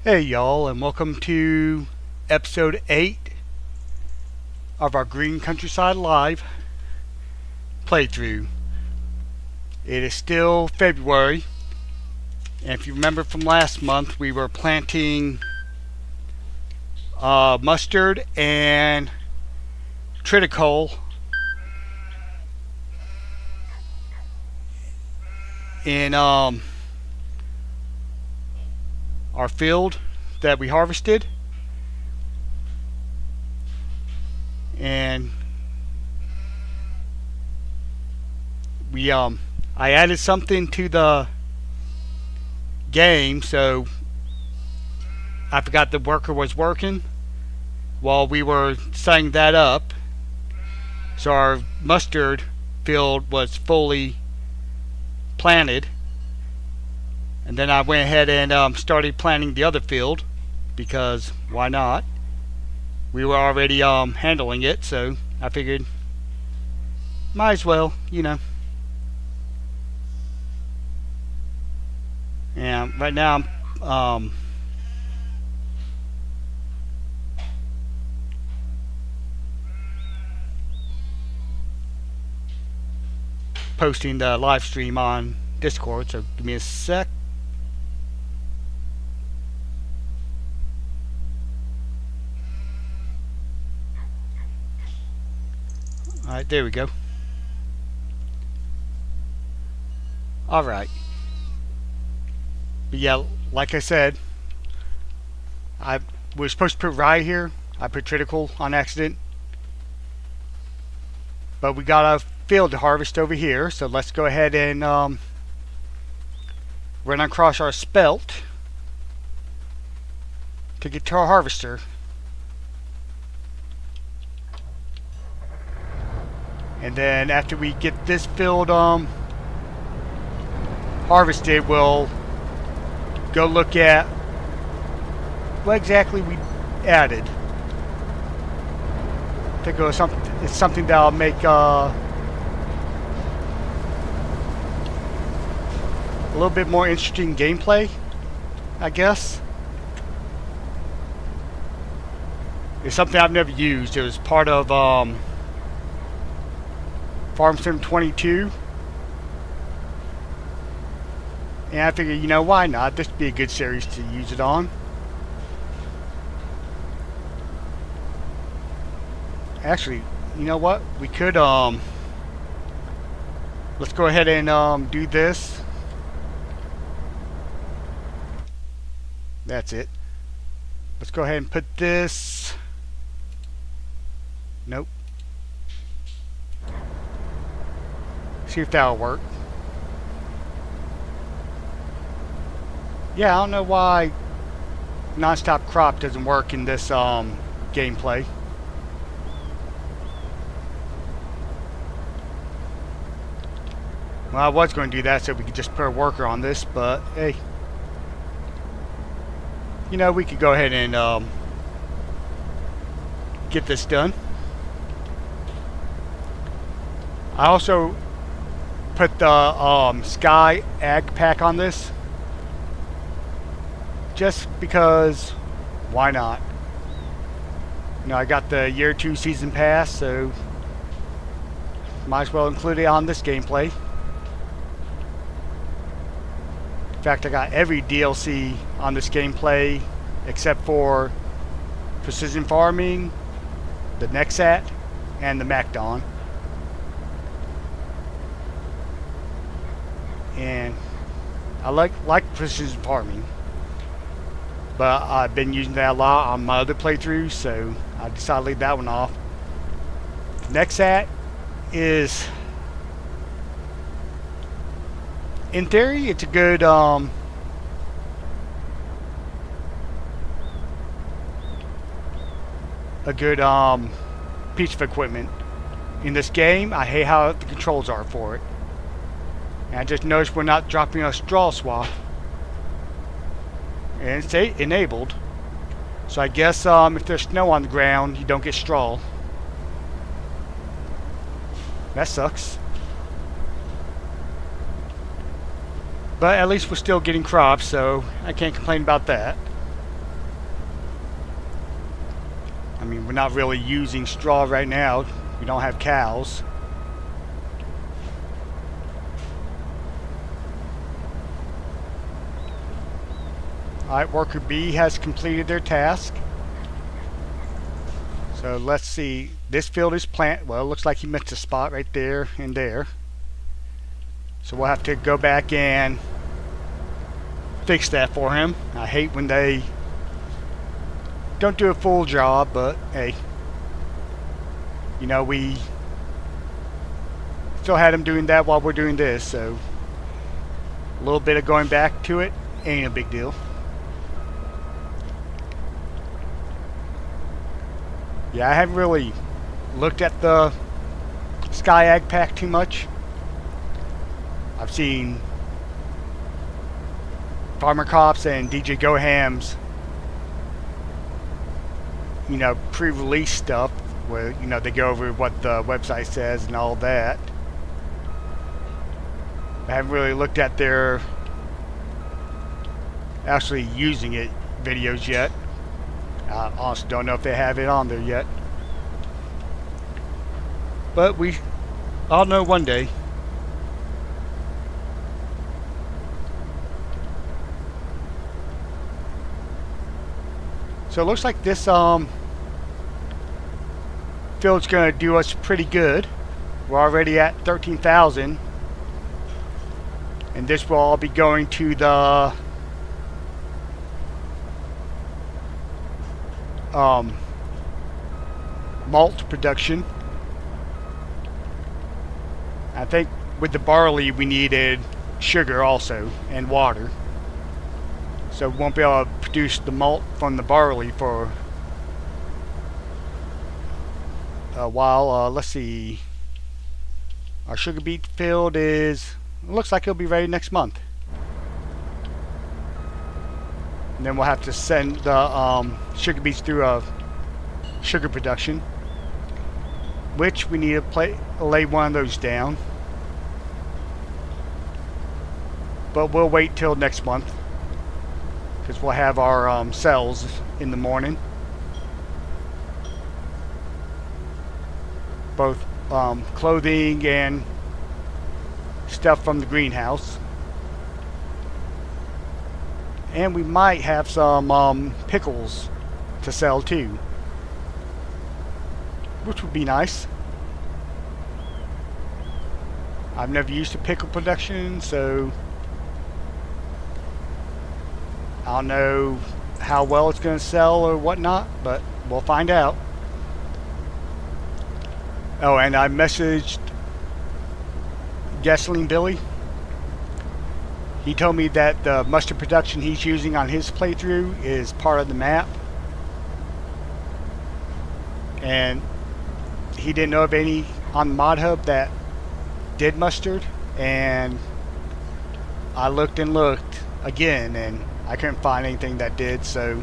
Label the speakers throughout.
Speaker 1: Hey y'all, and welcome to episode 8 of our Green Countryside Live playthrough. It is still February, and if you remember from last month, we were planting mustard and triticole in our field that we harvested. And I added something to the game, so I forgot the worker was working while we were setting that up. So our mustard field was fully planted, and then I went ahead and started planting the other field because why not? We were already handling it, so I figured might as well, And right now I'm posting the live stream on Discord, so give me a sec. Alright, there we go. Alright. But yeah, like I said, I was supposed to put rye here. I put triticole on accident. But we got a field to harvest over here, so let's go ahead and run across our spelt to get to our harvester. And then after we get this field harvested, we'll go look at what exactly we added. I think it's something that'll make a little bit more interesting gameplay, I guess. It's something I've never used. It was part of Farm Sim 22. And I figured, why not? This would be a good series to use it on. Actually, you know what? We could, let's go ahead and do this. That's it. Let's go ahead and put this. Nope. See if that'll work. Yeah, I don't know why non-stop crop doesn't work in this gameplay. Well, I was going to do that so we could just put a worker on this, but hey, we could go ahead and get this done. I also put the Sky Ag Pack on this just because why not? I got the year 2 season pass, so might as well include it on this gameplay. In fact, I got every DLC on this gameplay except for Precision Farming, the Nexat, and the MacDon. And I like Precision Farming, but I've been using that a lot on my other playthroughs, so I decided to leave that one off. Nexat is, in theory, it's a good piece of equipment. In this game, I hate how the controls are for it. And I just noticed we're not dropping a straw swap. And it's enabled. So I guess if there's snow on the ground, you don't get straw. That sucks. But at least we're still getting crops, so I can't complain about that. I mean, we're not really using straw right now. We don't have cows. Alright, worker B has completed their task. So let's see. This field is planted. Well, it looks like he missed a spot right there and there. So we'll have to go back and fix that for him. I hate when they don't do a full job, but hey, you know, we still had him doing that while we're doing this, so a little bit of going back to it ain't a big deal. Yeah, I haven't really looked at the Sky Ag Pack too much. I've seen Farmer Cops and DJ Goham's, you know, pre-release stuff where, you know, they go over what the website says and all that. I haven't really looked at their actually using it videos yet. I honestly don't know if they have it on there yet. But I'll know one day. So it looks like this field's going to do us pretty good. We're already at 13,000. And this will all be going to the malt production. I think with the barley we needed sugar also and water. So we won't be able to produce the malt from the barley for a while. Let's see. Our sugar beet field it looks like it'll be ready next month. And then we'll have to send the sugar beets through a sugar production, which we need to lay one of those down. But we'll wait till next month, because we'll have our cells in the morning. Both clothing and stuff from the greenhouse. And we might have some pickles to sell too, which would be nice. I've never used a pickle production, so I don't know how well it's going to sell or whatnot, but we'll find out. Oh, and I messaged Gasoline Billy. He told me that the mustard production he's using on his playthrough is part of the map. And he didn't know of any on the mod hub that did mustard. And I looked and looked again and I couldn't find anything that did, so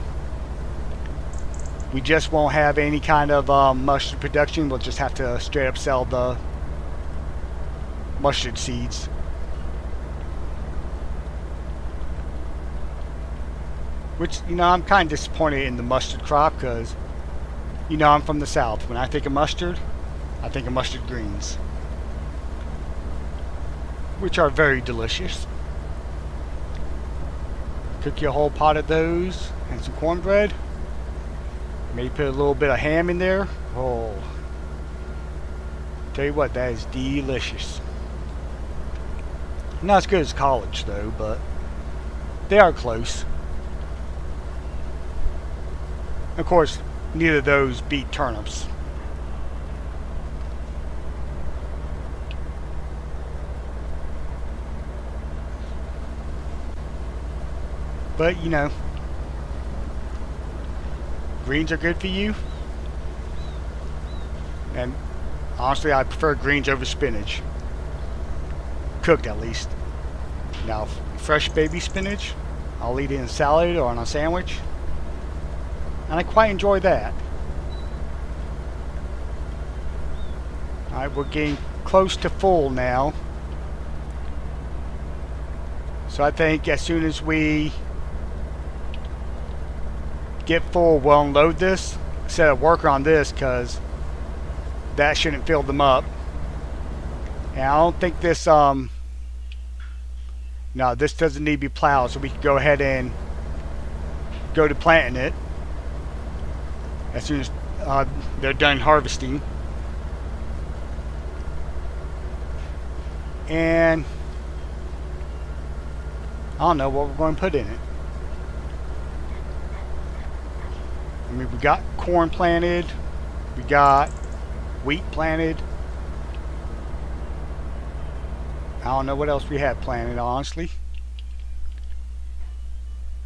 Speaker 1: we just won't have any kind of mustard production. We'll just have to straight up sell the mustard seeds. Which, you know, I'm kind of disappointed in the mustard crop because, you know, I'm from the south. When I think of mustard, I think of mustard greens, which are very delicious. Cook you a whole pot of those and some cornbread. Maybe put a little bit of ham in there. Oh, tell you what, that is delicious. Not as good as college though, but they are close. Of course, neither of those beat turnips. But, you know, greens are good for you. And honestly, I prefer greens over spinach. Cooked, at least. Now, fresh baby spinach, I'll eat it in a salad or on a sandwich. And I quite enjoy that. Alright, we're getting close to full now. So I think as soon as we get full, we'll unload this. set a worker on this because that shouldn't fill them up. And I don't think this, no, this doesn't need to be plowed, so we can go ahead and go to planting it as soon as they're done harvesting. And I don't know what we're going to put in it. I mean, we got corn planted, we got wheat planted. I don't know what else we had planted, honestly.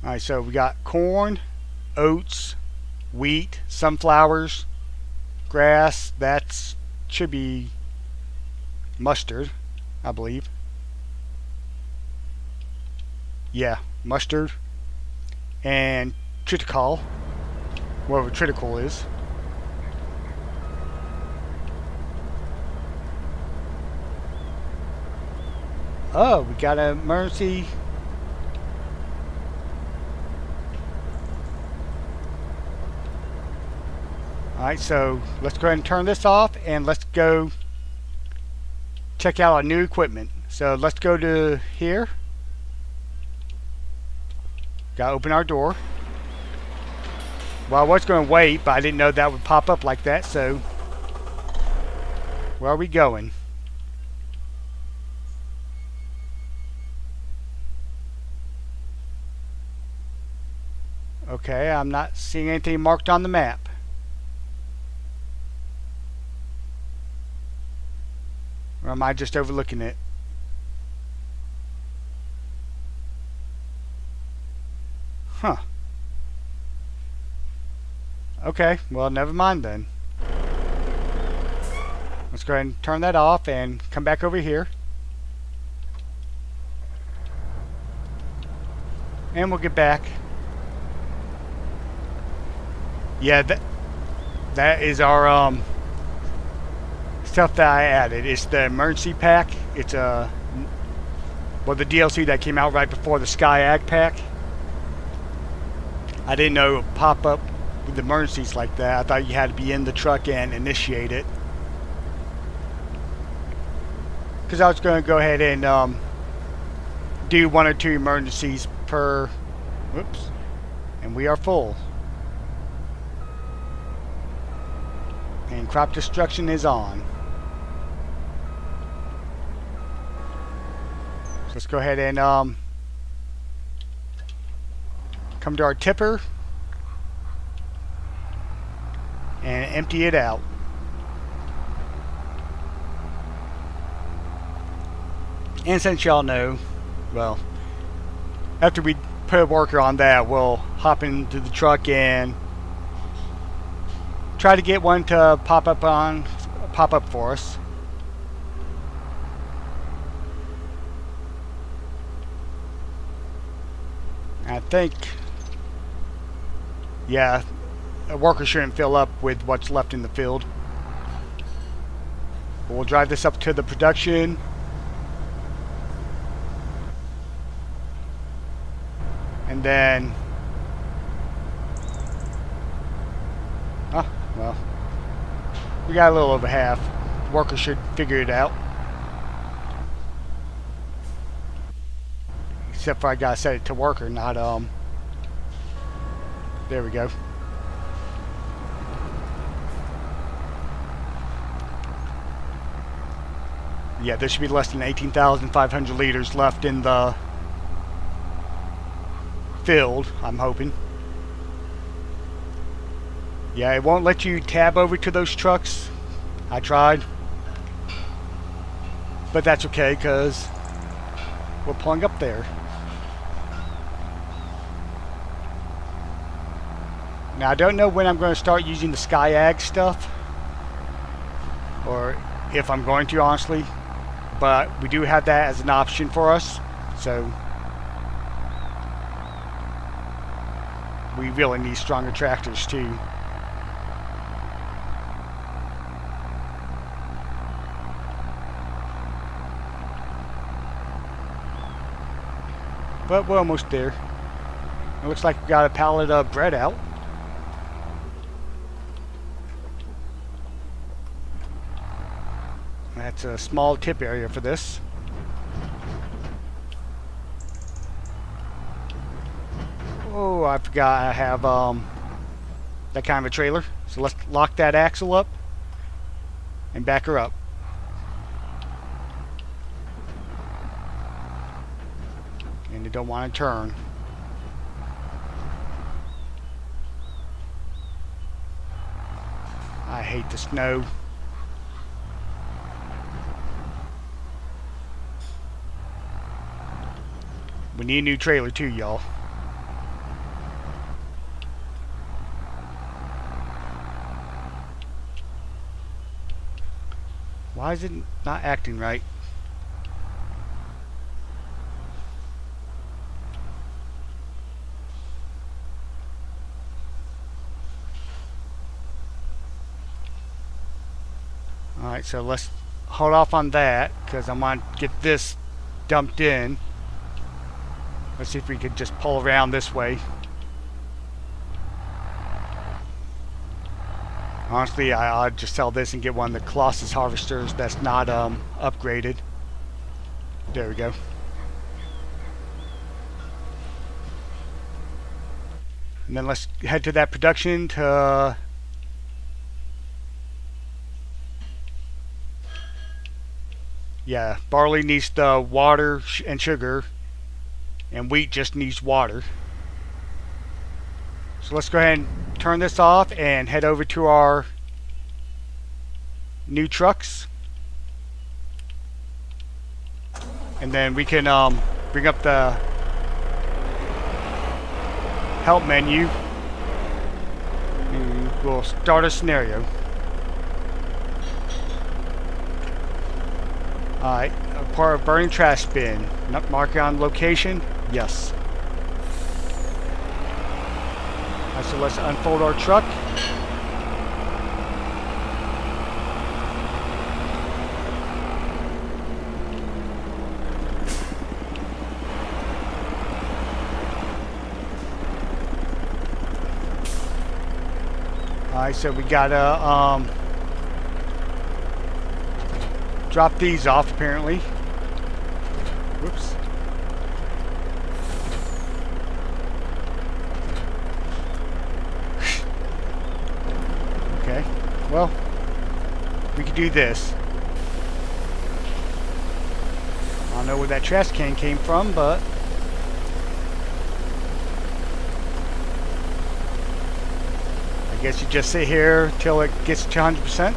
Speaker 1: Alright, so we got corn, oats, wheat, sunflowers, grass. That should be mustard, I believe. Yeah, mustard. And triticale, whatever triticale is. Oh, we got an emergency. Alright, so let's go ahead and turn this off and let's go check out our new equipment. So let's go to here. Gotta open our door. Well, I was going to wait, but I didn't know that would pop up like that, so where are we going? Okay, I'm not seeing anything marked on the map. Or am I just overlooking it? Huh. Okay, well, never mind then. Let's go ahead and turn that off and come back over here. And we'll get back. Yeah, that is our stuff that I added. It's the emergency pack. It's well, the DLC that came out right before the Sky Ag pack. I didn't know it would pop up with emergencies like that. I thought you had to be in the truck and initiate it. Because I was going to go ahead and do 1 or 2 emergencies per. Whoops. And we are full. And crop destruction is on. So let's go ahead and come to our tipper and empty it out. And since y'all know, well, after we put a worker on that, we'll hop into the truck and try to get one to pop up for us. I think, yeah, a worker shouldn't fill up with what's left in the field. But we'll drive this up to the production. And then, oh, well, we got a little over half. The worker should figure it out. Except for I gotta set it to worker, not there we go. Yeah, there should be less than 18,500 liters left in the field, I'm hoping. Yeah, it won't let you tab over to those trucks. I tried. But that's okay, because we're pulling up there. Now, I don't know when I'm going to start using the Sky Ag stuff. Or if I'm going to, honestly. But we do have that as an option for us. So we really need stronger tractors too. But we're almost there. It looks like we got a pallet of bread out. That's a small tip area for this. Oh, I forgot I have that kind of a trailer. So let's lock that axle up and back her up. And you don't want to turn. I hate the snow. We need a new trailer too, y'all. Why is it not acting right? Alright, so let's hold off on that because I want to get this dumped in. Let's see if we could just pull around this way. Honestly, I'll just sell this and get one of the Colossus harvesters that's not upgraded. There we go. And then let's head to that production to... Yeah, barley needs the water and sugar, and wheat just needs water. So let's go ahead and turn this off and head over to our new trucks. And then we can bring up the help menu and we'll start a scenario. Alright, a part of burning trash bin. Mark on location? Yes. Alright, so let's unfold our truck. Alright, so we gotta drop these off apparently. Whoops. Okay, well, we could do this. I don't know where that trash can came from, but I guess you just sit here till it gets to 100%.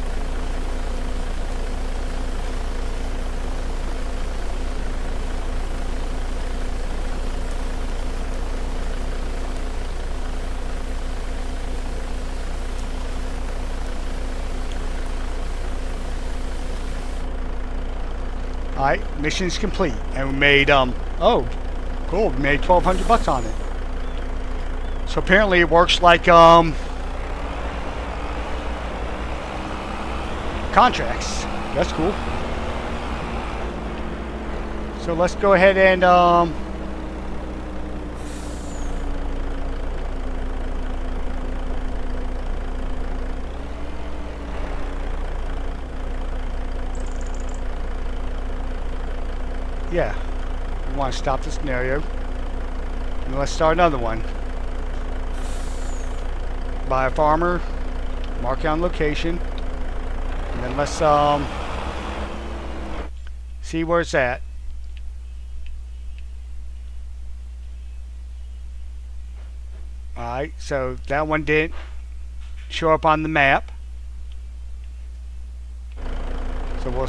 Speaker 1: Alright, mission's complete. And we made, oh, cool, we made 1,200 bucks on it. So apparently it works like, contracts. That's cool. So let's go ahead and, yeah, we want to stop the scenario. And let's start another one. Buy a farmer, mark on location, and then let's see where it's at. Alright, so that one didn't show up on the map. So we'll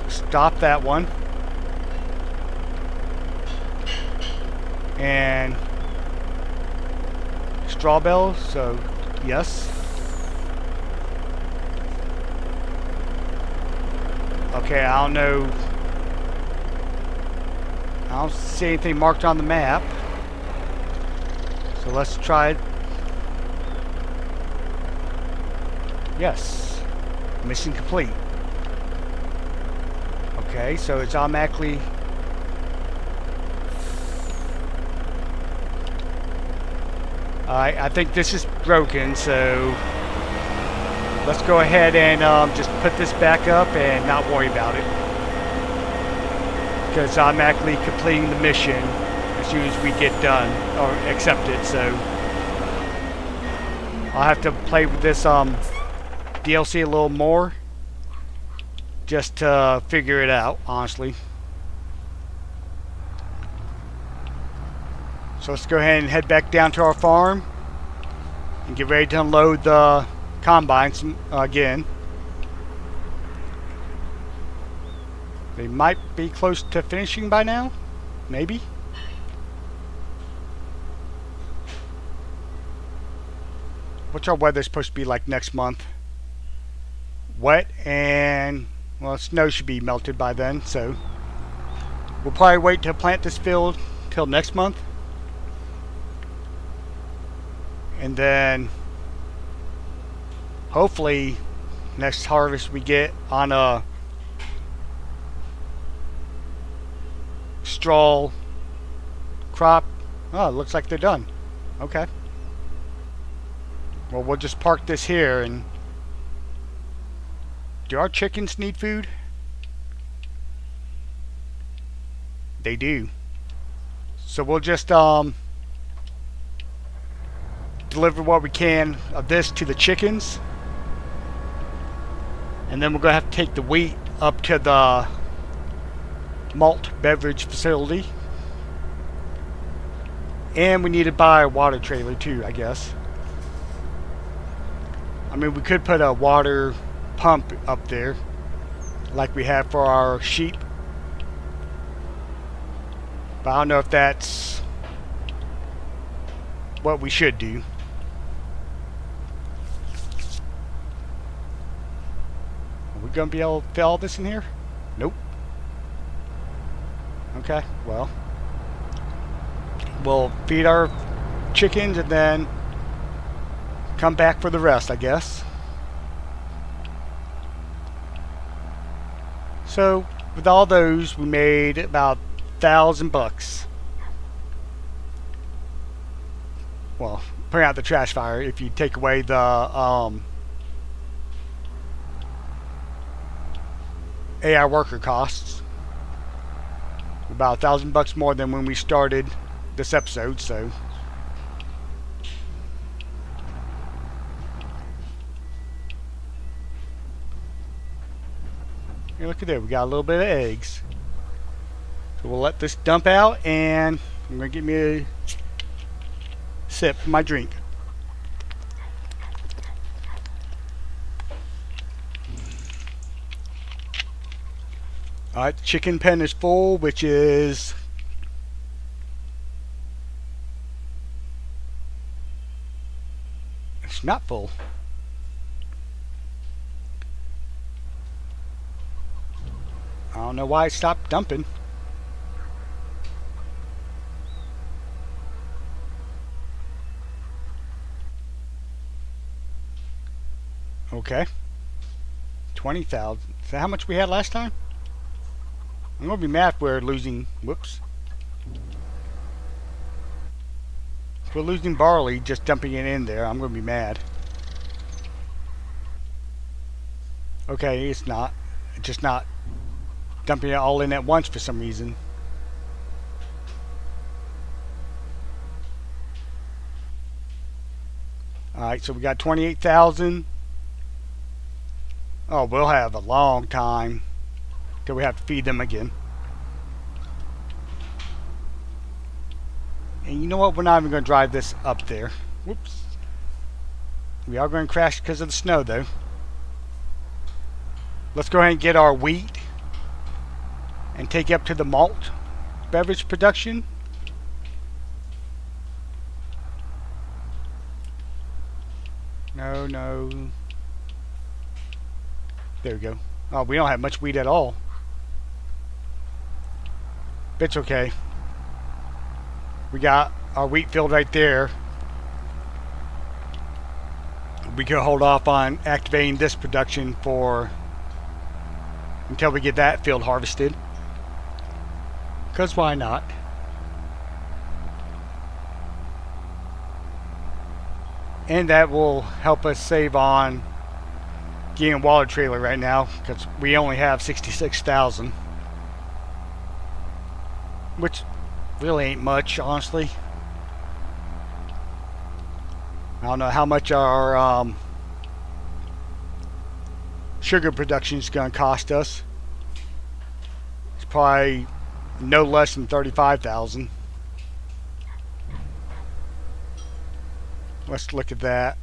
Speaker 1: stop that one. And straw bale, so yes. Okay, I don't know. I don't see anything marked on the map. So let's try it. Yes. Mission complete. Okay, so it's automatically... Alright, I think this is broken, so... let's go ahead and just put this back up and not worry about it, because I'm actually completing the mission as soon as we get done or accepted. So I'll have to play with this DLC a little more just to figure it out, honestly. So let's go ahead and head back down to our farm and get ready to unload the combines again. They might be close to finishing by now, maybe. What's our weather supposed to be like next month? Wet, and well, snow should be melted by then, so we'll probably wait to plant this field till next month. And then hopefully next harvest we get on a straw crop. Oh, it looks like they're done. Okay. Well, we'll just park this here. And do our chickens need food? They do. So we'll just deliver what we can of this to the chickens, and then we're going to have to take the wheat up to the malt beverage facility, and we need to buy a water trailer too, I guess. I mean, we could put a water pump up there like we have for our sheep, but I don't know if that's what we should do. Are we gonna be able to fit all this in here? Nope. Okay, well, we'll feed our chickens and then come back for the rest, I guess. So with all those, we made about $1,000. Well, putting out the trash fire, if you take away the AI worker costs, about $1,000 more than when we started this episode. So hey, look at that, we got a little bit of eggs. So we'll let this dump out, and I'm gonna get me a sip of my drink. Alright, the chicken pen is full, which is it's not full. I don't know why it stopped dumping. Okay. 20,000. Is that how much we had last time? I'm gonna be mad if we're losing. Whoops. If we're losing barley, just dumping it in there, I'm gonna be mad. Okay, it's not. It's just not dumping it all in at once for some reason. Alright, so we got 28,000. Oh, we'll have a long time till we have to feed them again. And you know what? We're not even going to drive this up there. Whoops. We are going to crash because of the snow, though. Let's go ahead and get our wheat and take it up to the malt beverage production. No, no. There we go. Oh, we don't have much wheat at all. But it's okay. We got our wheat field right there. We can hold off on activating this production for until we get that field harvested. Because why not? And that will help us save on getting a water trailer right now because we only have 66,000, which really ain't much, honestly. I don't know how much our sugar production is going to cost us. It's probably no less than 35,000. Let's look at that.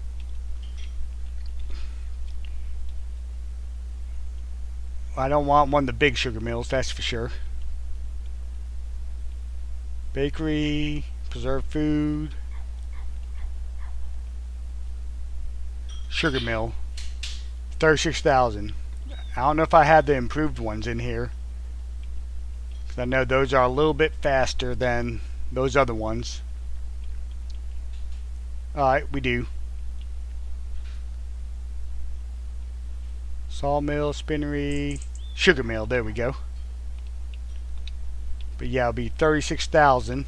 Speaker 1: I don't want one of the big sugar mills, that's for sure. Bakery, preserved food, sugar mill, 36,000. I don't know if I had the improved ones in here, because I know those are a little bit faster than those other ones. Alright, we do. Sawmill, spinnery, sugar mill, there we go. But yeah, it'll be 36,000.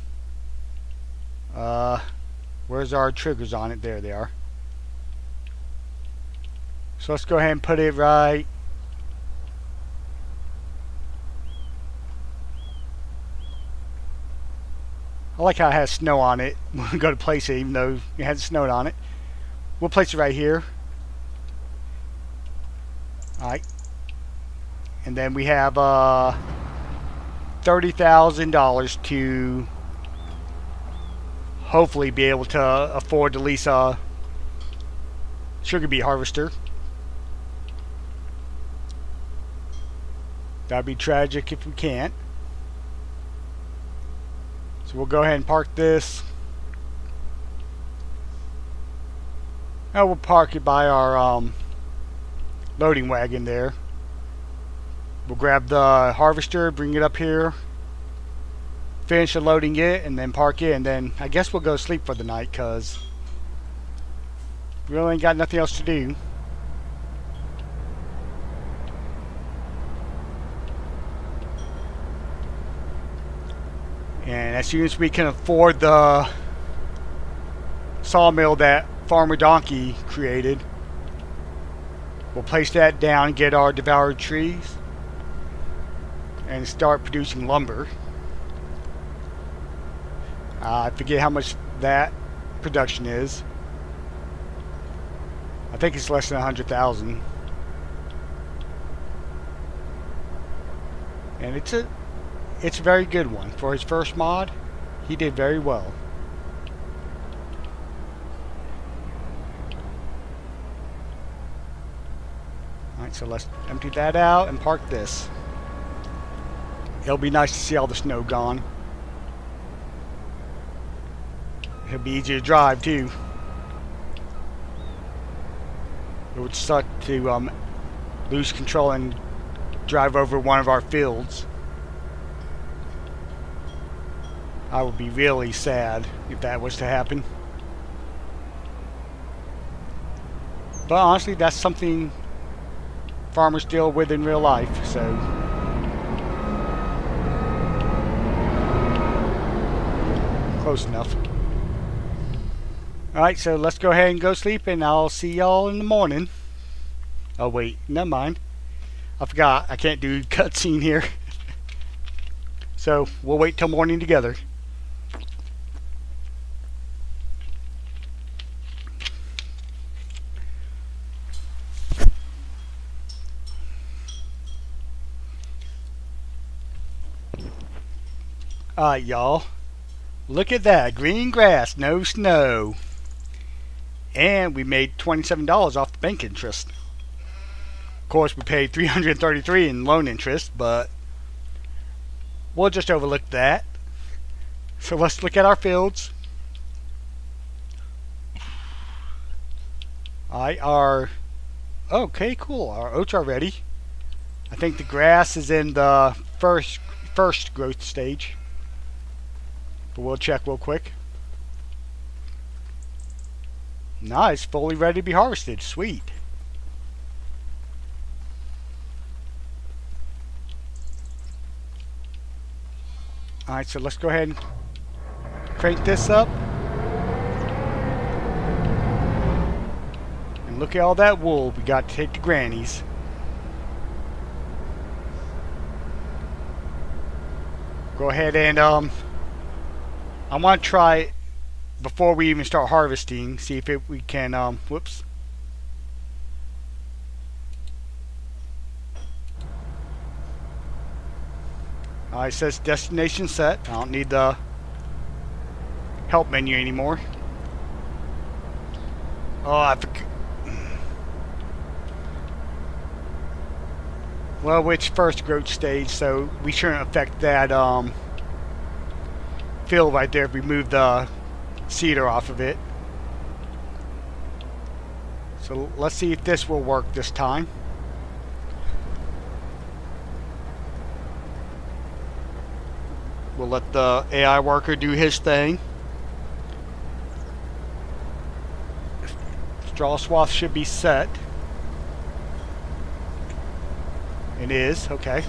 Speaker 1: Where's our triggers on it? There they are. So let's go ahead and put it right. I like how it has snow on it. We'll go to place it even though it hasn't snowed on it. We'll place it right here. Alright. And then we have $30,000 to hopefully be able to afford to lease a sugar beet harvester. That'd be tragic if we can't. So we'll go ahead and park this. Now we'll park it by our loading wagon there. We'll grab the harvester, bring it up here, finish unloading it, and then park it, and then I guess we'll go sleep for the night because we really ain't got nothing else to do. And as soon as we can afford the sawmill that Farmer Donkey created, we'll place that down, get our devoured trees, and start producing lumber. I forget how much that production is. I think it's less than 100,000. And it's a very good one. For his first mod, he did very well. Alright, so let's empty that out and park this. It'll be nice to see all the snow gone. It'll be easier to drive too. It would suck to lose control and drive over one of our fields. I would be really sad if that was to happen. But honestly, that's something farmers deal with in real life, so close enough. Alright, so let's go ahead and go sleep, and I'll see y'all in the morning. Oh wait, never mind. I forgot, I can't do cutscene here. So, we'll wait till morning together. Alright, y'all. Look at that. Green grass, no snow. And we made $27 off the bank interest. Of course, we paid $333 in loan interest, but we'll just overlook that. So let's look at our fields. Alright, okay, cool. Our oats are ready. I think the grass is in the first growth stage. But we'll check real quick. Nice, fully ready to be harvested. Sweet. Alright, so let's go ahead and crank this up. And look at all that wool we got to take to Granny's. Go ahead and I want to try before we even start harvesting, see if we can whoops. It says destination set. I don't need the help menu anymore. Oh, I forgot. Well, which first growth stage, so we shouldn't affect that field right there if we move the cedar off of it. So let's see if this will work this time. We'll let the AI worker do his thing. Straw swath should be set. It is, okay.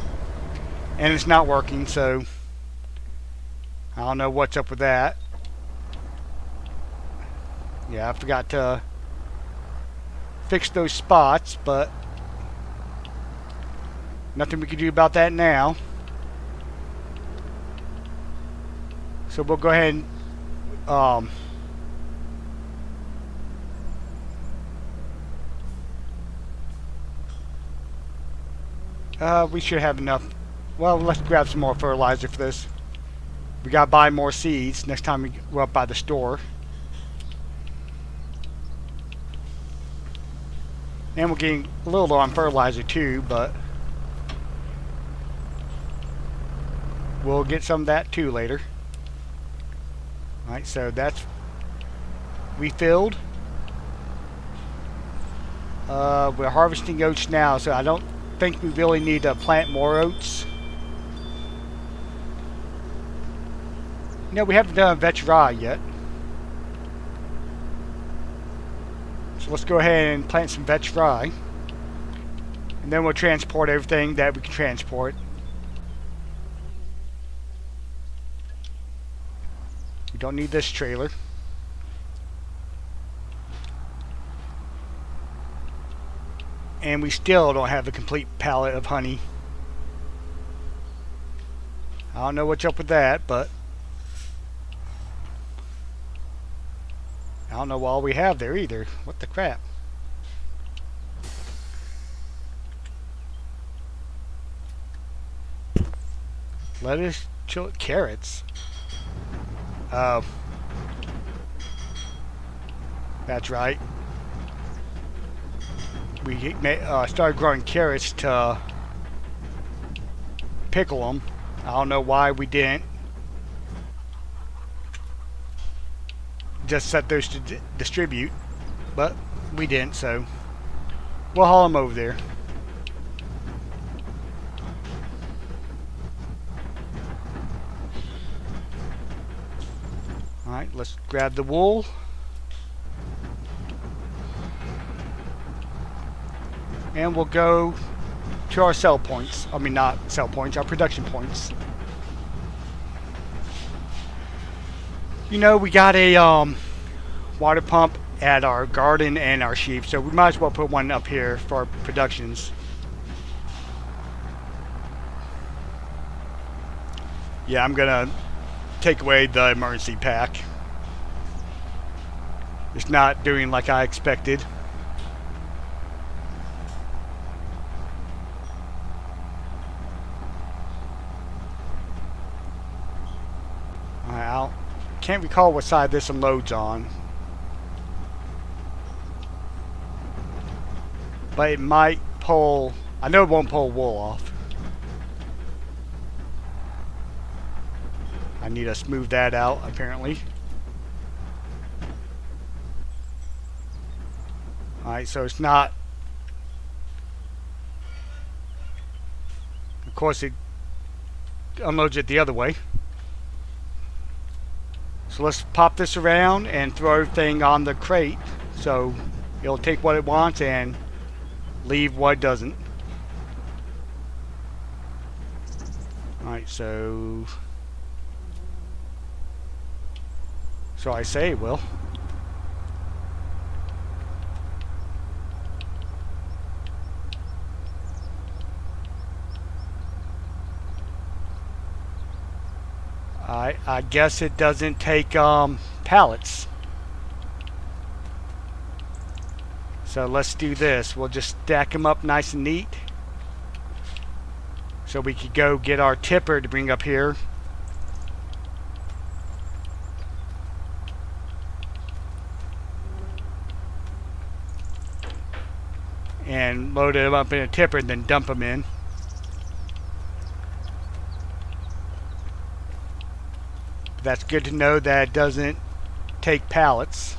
Speaker 1: And it's not working, so I don't know what's up with that. Yeah, I forgot to fix those spots, but nothing we can do about that now. So we'll go ahead and we should have enough. Well, let's grab some more fertilizer for this. We gotta buy more seeds next time we go up by the store. And we're getting a little low on fertilizer too, but we'll get some of that too later. Alright, so that's refilled. We're harvesting oats now, so I don't think we really need to plant more oats. No, we haven't done vetch rye yet. So let's go ahead and plant some vetch rye. And then we'll transport everything that we can transport. We don't need this trailer. And we still don't have a complete pallet of honey. I don't know what's up with that, but I don't know all we have there either. What the crap? Lettuce, carrots. Oh. That's right. We started growing carrots to pickle them. I don't know why we didn't just set those to distribute, but we didn't, so we'll haul them over there. Alright, let's grab the wool. And we'll go to our sell points. I mean, not sell points, our production points. You know, we got a water pump at our garden and our sheep, so we might as well put one up here for our productions. Yeah, I'm gonna take away the emergency pack. It's not doing like I expected. I can't recall what side this unloads on, but it might pull. I know it won't pull wool off. I need to smooth that out apparently. Alright, so it's not. Of course, it unloads it the other way. So let's pop this around and throw everything on the crate so it'll take what it wants and leave what it doesn't. Alright, so I say it will. I guess it doesn't take pallets. So let's do this. We'll just stack them up nice and neat. So we could go get our tipper to bring up here. And load them up in a tipper and then dump them in. That's good to know that it doesn't take pallets.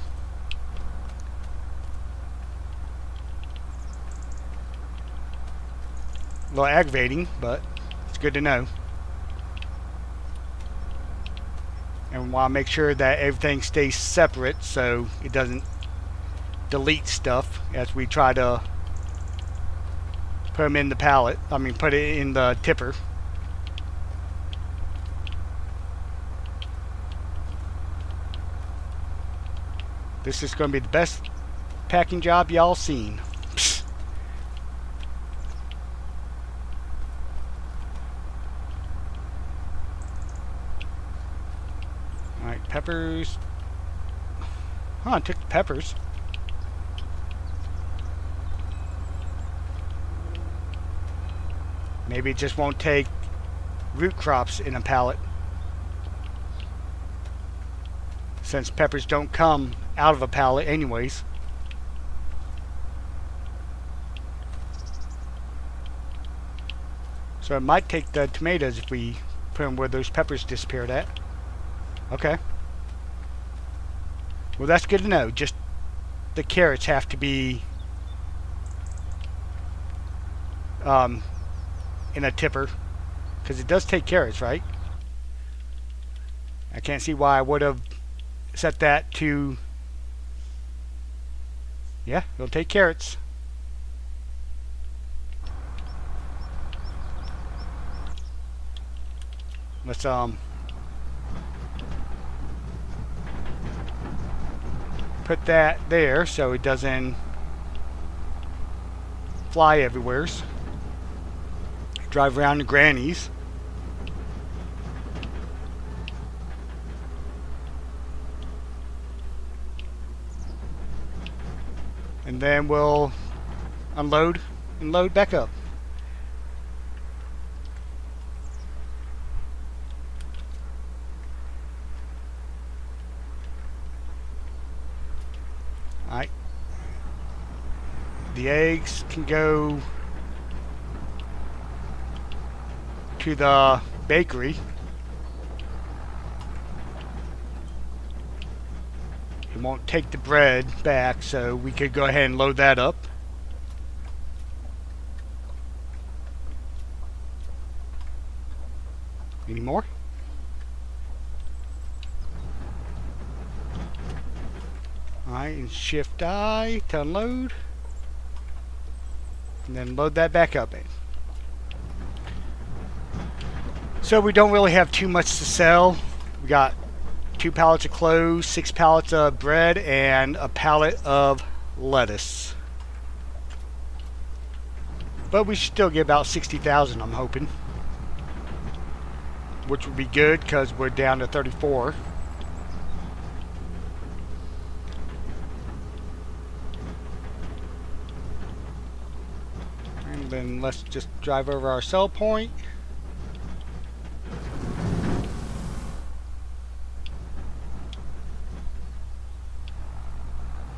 Speaker 1: A little aggravating, but it's good to know. And we want to make sure that everything stays separate so it doesn't delete stuff as we try to put them in the pallet. I mean, put it in the tipper. This is going to be the best packing job y'all seen. Alright, peppers. Huh, I took the peppers. Maybe it just won't take root crops in a pallet, since peppers don't come out of a pallet anyways. So it might take the tomatoes if we put them where those peppers disappeared at. Okay. Well, that's good to know. Just the carrots have to be in a tipper, because it does take carrots, right? I can't see why I would have set that to... Yeah, it'll take carrots. Let's put that there so it doesn't fly everywhere. Drive around to Granny's. And then we'll unload and load back up. Alright. The eggs can go to the bakery. It won't take the bread back, so we could go ahead and load that up. Any more? Alright, and shift I to unload. And then load that back up. So we don't really have too much to sell. We got 2 pallets of clothes, 6 pallets of bread, and a pallet of lettuce. But we should still get about 60,000, I'm hoping. Which would be good because we're down to 34. And then let's just drive over our sell point.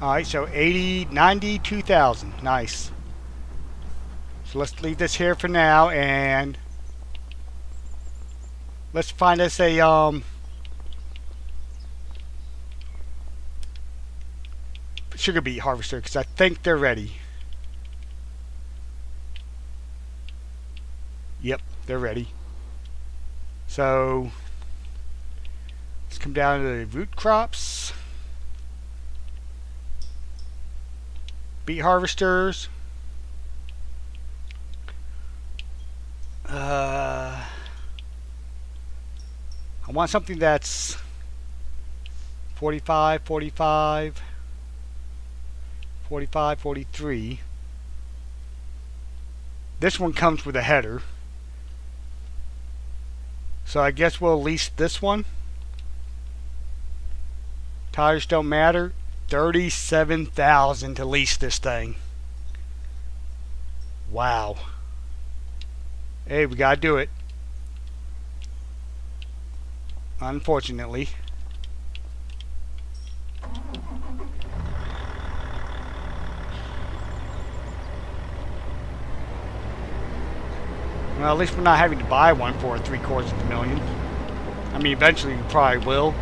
Speaker 1: Alright, so 92,000. Nice. So let's leave this here for now, and let's find us a sugar beet harvester, because I think they're ready. Yep, they're ready. So let's come down to the root crops. Beet harvesters. I want something that's 45, 45, 45, 43. This one comes with a header. So I guess we'll lease this one. Tires don't matter. 37,000 to lease this thing. Wow. Hey, we gotta do it. Unfortunately. Well, at least we're not having to buy one for $750,000. I mean, eventually we probably will.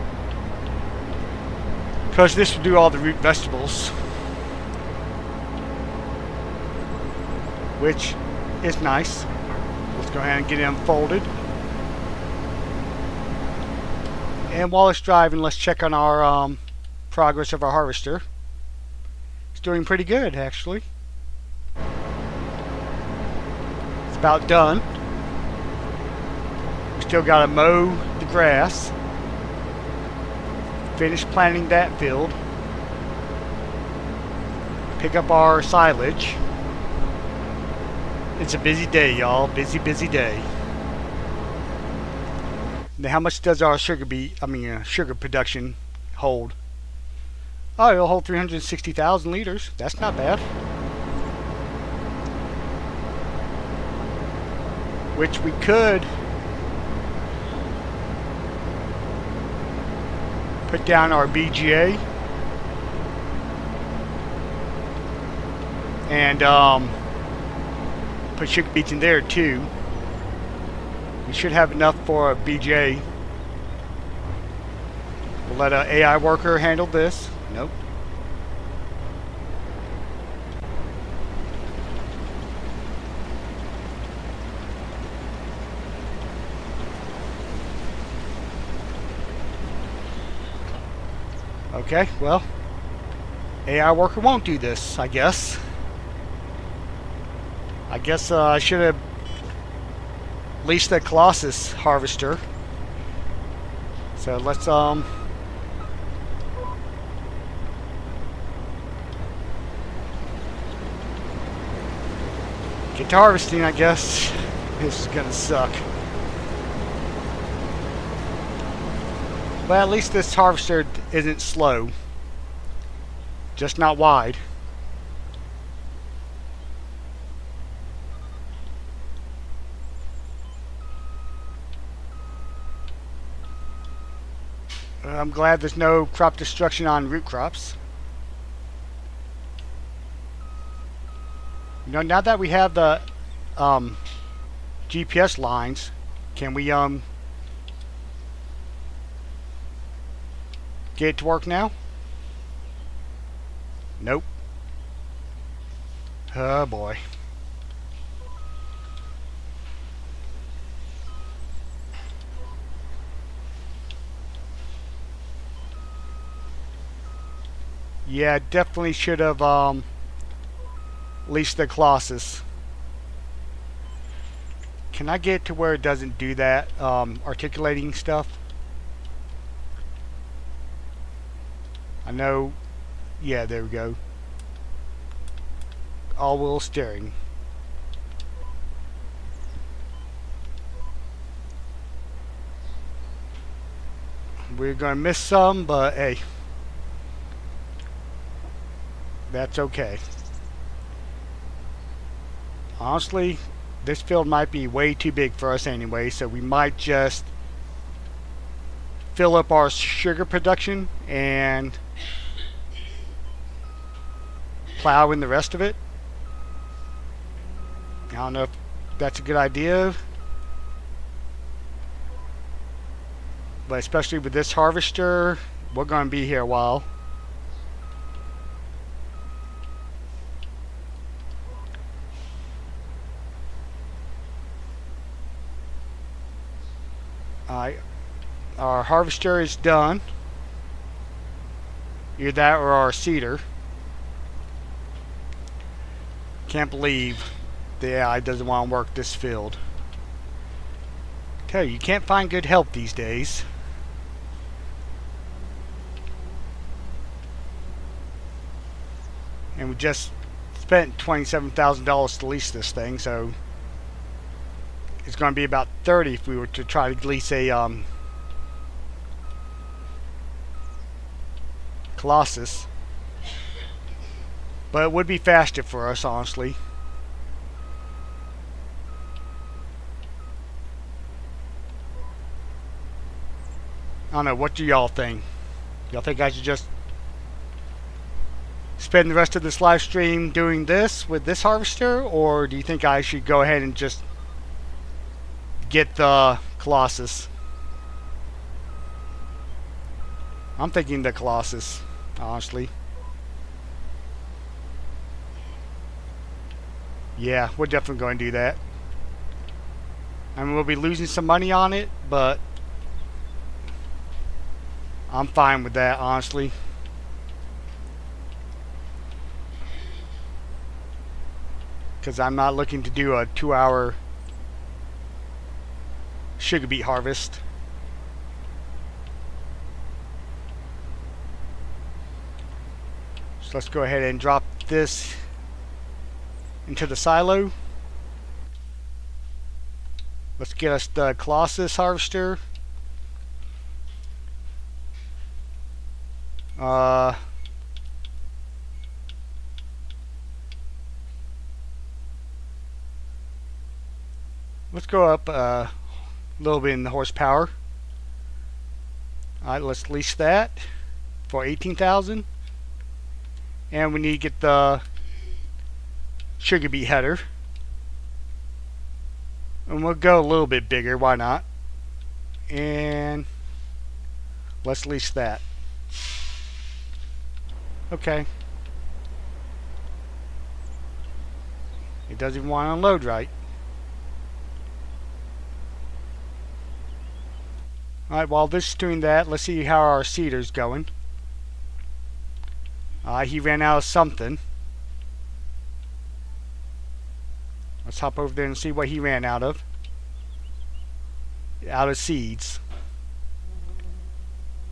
Speaker 1: Because this will do all the root vegetables. Which is nice. Let's go ahead and get it unfolded. And while it's driving, let's check on our progress of our harvester. It's doing pretty good, actually. It's about done. We still got to mow the grass. Finish planting that field. Pick up our silage. It's a busy day, y'all. Busy, busy day. Now, how much does our sugar production hold? Oh, it'll hold 360,000 liters. That's not bad. Which we could put down our BGA and put sugar beets in there too. We should have enough for a BJ. We'll let an AI worker handle this. Nope. Okay, well, AI worker won't do this, I guess. I should have leased the Colossus harvester. So let's get to harvesting, I guess. This is gonna suck. But at least this harvester isn't slow. Just not wide. I'm glad there's no crop destruction on root crops. You know, now that we have the GPS lines, can we get it to work now? Nope. Oh boy. Yeah, definitely should have leased the Colossus. Can I get to where it doesn't do that articulating stuff? I know. Yeah, there we go. All-wheel steering. We're gonna miss some, but hey, that's okay. Honestly, this field might be way too big for us anyway, so we might just fill up our sugar production and plow in the rest of it. I don't know if that's a good idea, but especially with this harvester, we're going to be here a while. Our harvester is done. Either that or our seeder. Can't believe the AI doesn't want to work this field. Tell you, you can't find good help these days. And we just spent $27,000 to lease this thing, so is going to be about 30 if we were to try to lease a Colossus. But it would be faster for us, honestly. I don't know, what do y'all think? Y'all think I should just spend the rest of this live stream doing this with this harvester, or do you think I should go ahead and just get the Colossus? I'm thinking the Colossus, honestly. Yeah, we're definitely going to do that. I mean, we'll be losing some money on it, but I'm fine with that, honestly. Because I'm not looking to do a 2-hour sugar beet harvest. So let's go ahead and drop this into the silo. Let's get us the Colossus harvester. Let's go up a little bit in the horsepower. Alright, let's lease that for 18,000. And we need to get the sugar beet header. And we'll go a little bit bigger, why not? And let's lease that. Okay. It doesn't even want to unload right. Alright, while this is doing that, let's see how our seeder's going. He ran out of something. Let's hop over there and see what he ran out of. Out of seeds.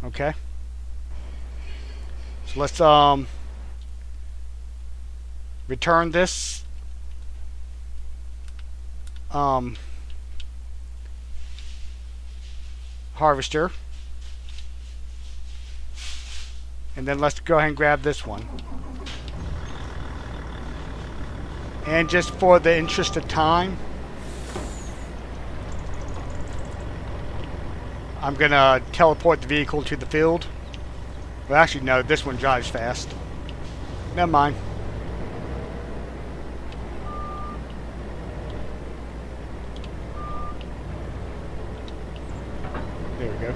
Speaker 1: Okay. So let's return this harvester, and then let's go ahead and grab this one. And just for the interest of time, I'm gonna teleport the vehicle to the field. Well, actually no, this one drives fast. Never mind. There we go.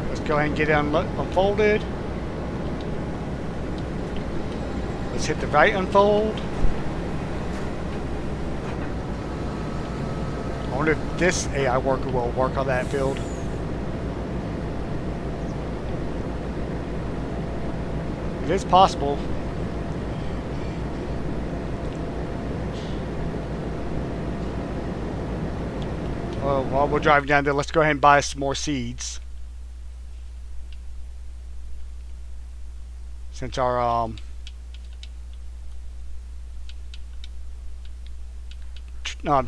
Speaker 1: Let's go ahead and get it unfolded. Let's hit the right unfold. I wonder if this AI worker will work on that field. It is possible. Well, while we're driving down there, let's go ahead and buy some more seeds. Since our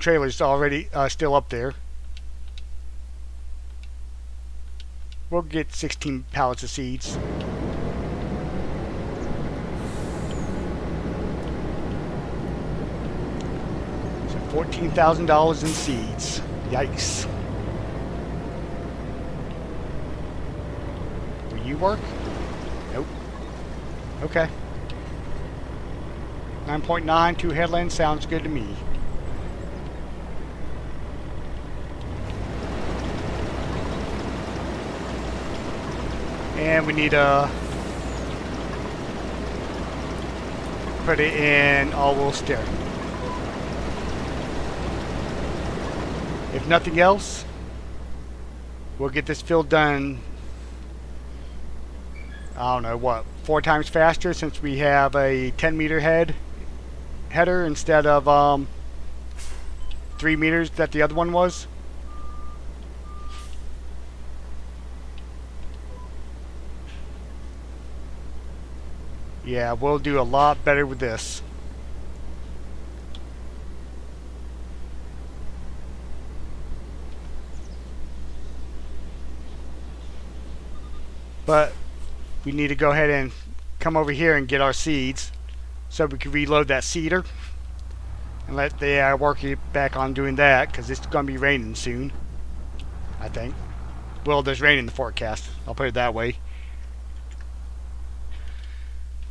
Speaker 1: trailer's already still up there. We'll get 16 pallets of seeds. So $14,000 in seeds. Yikes. Will you work? Nope. Okay. 9.9, 2 headlands sounds good to me. And we need to put it in all-wheel steering. If nothing else, we'll get this field done, I don't know, what, 4 times faster, since we have a 10-meter header instead of 3 meters that the other one was. Yeah, we'll do a lot better with this. But we need to go ahead and come over here and get our seeds so we can reload that seeder and let the AI work it back on doing that, because it's going to be raining soon, I think. Well, there's rain in the forecast, I'll put it that way.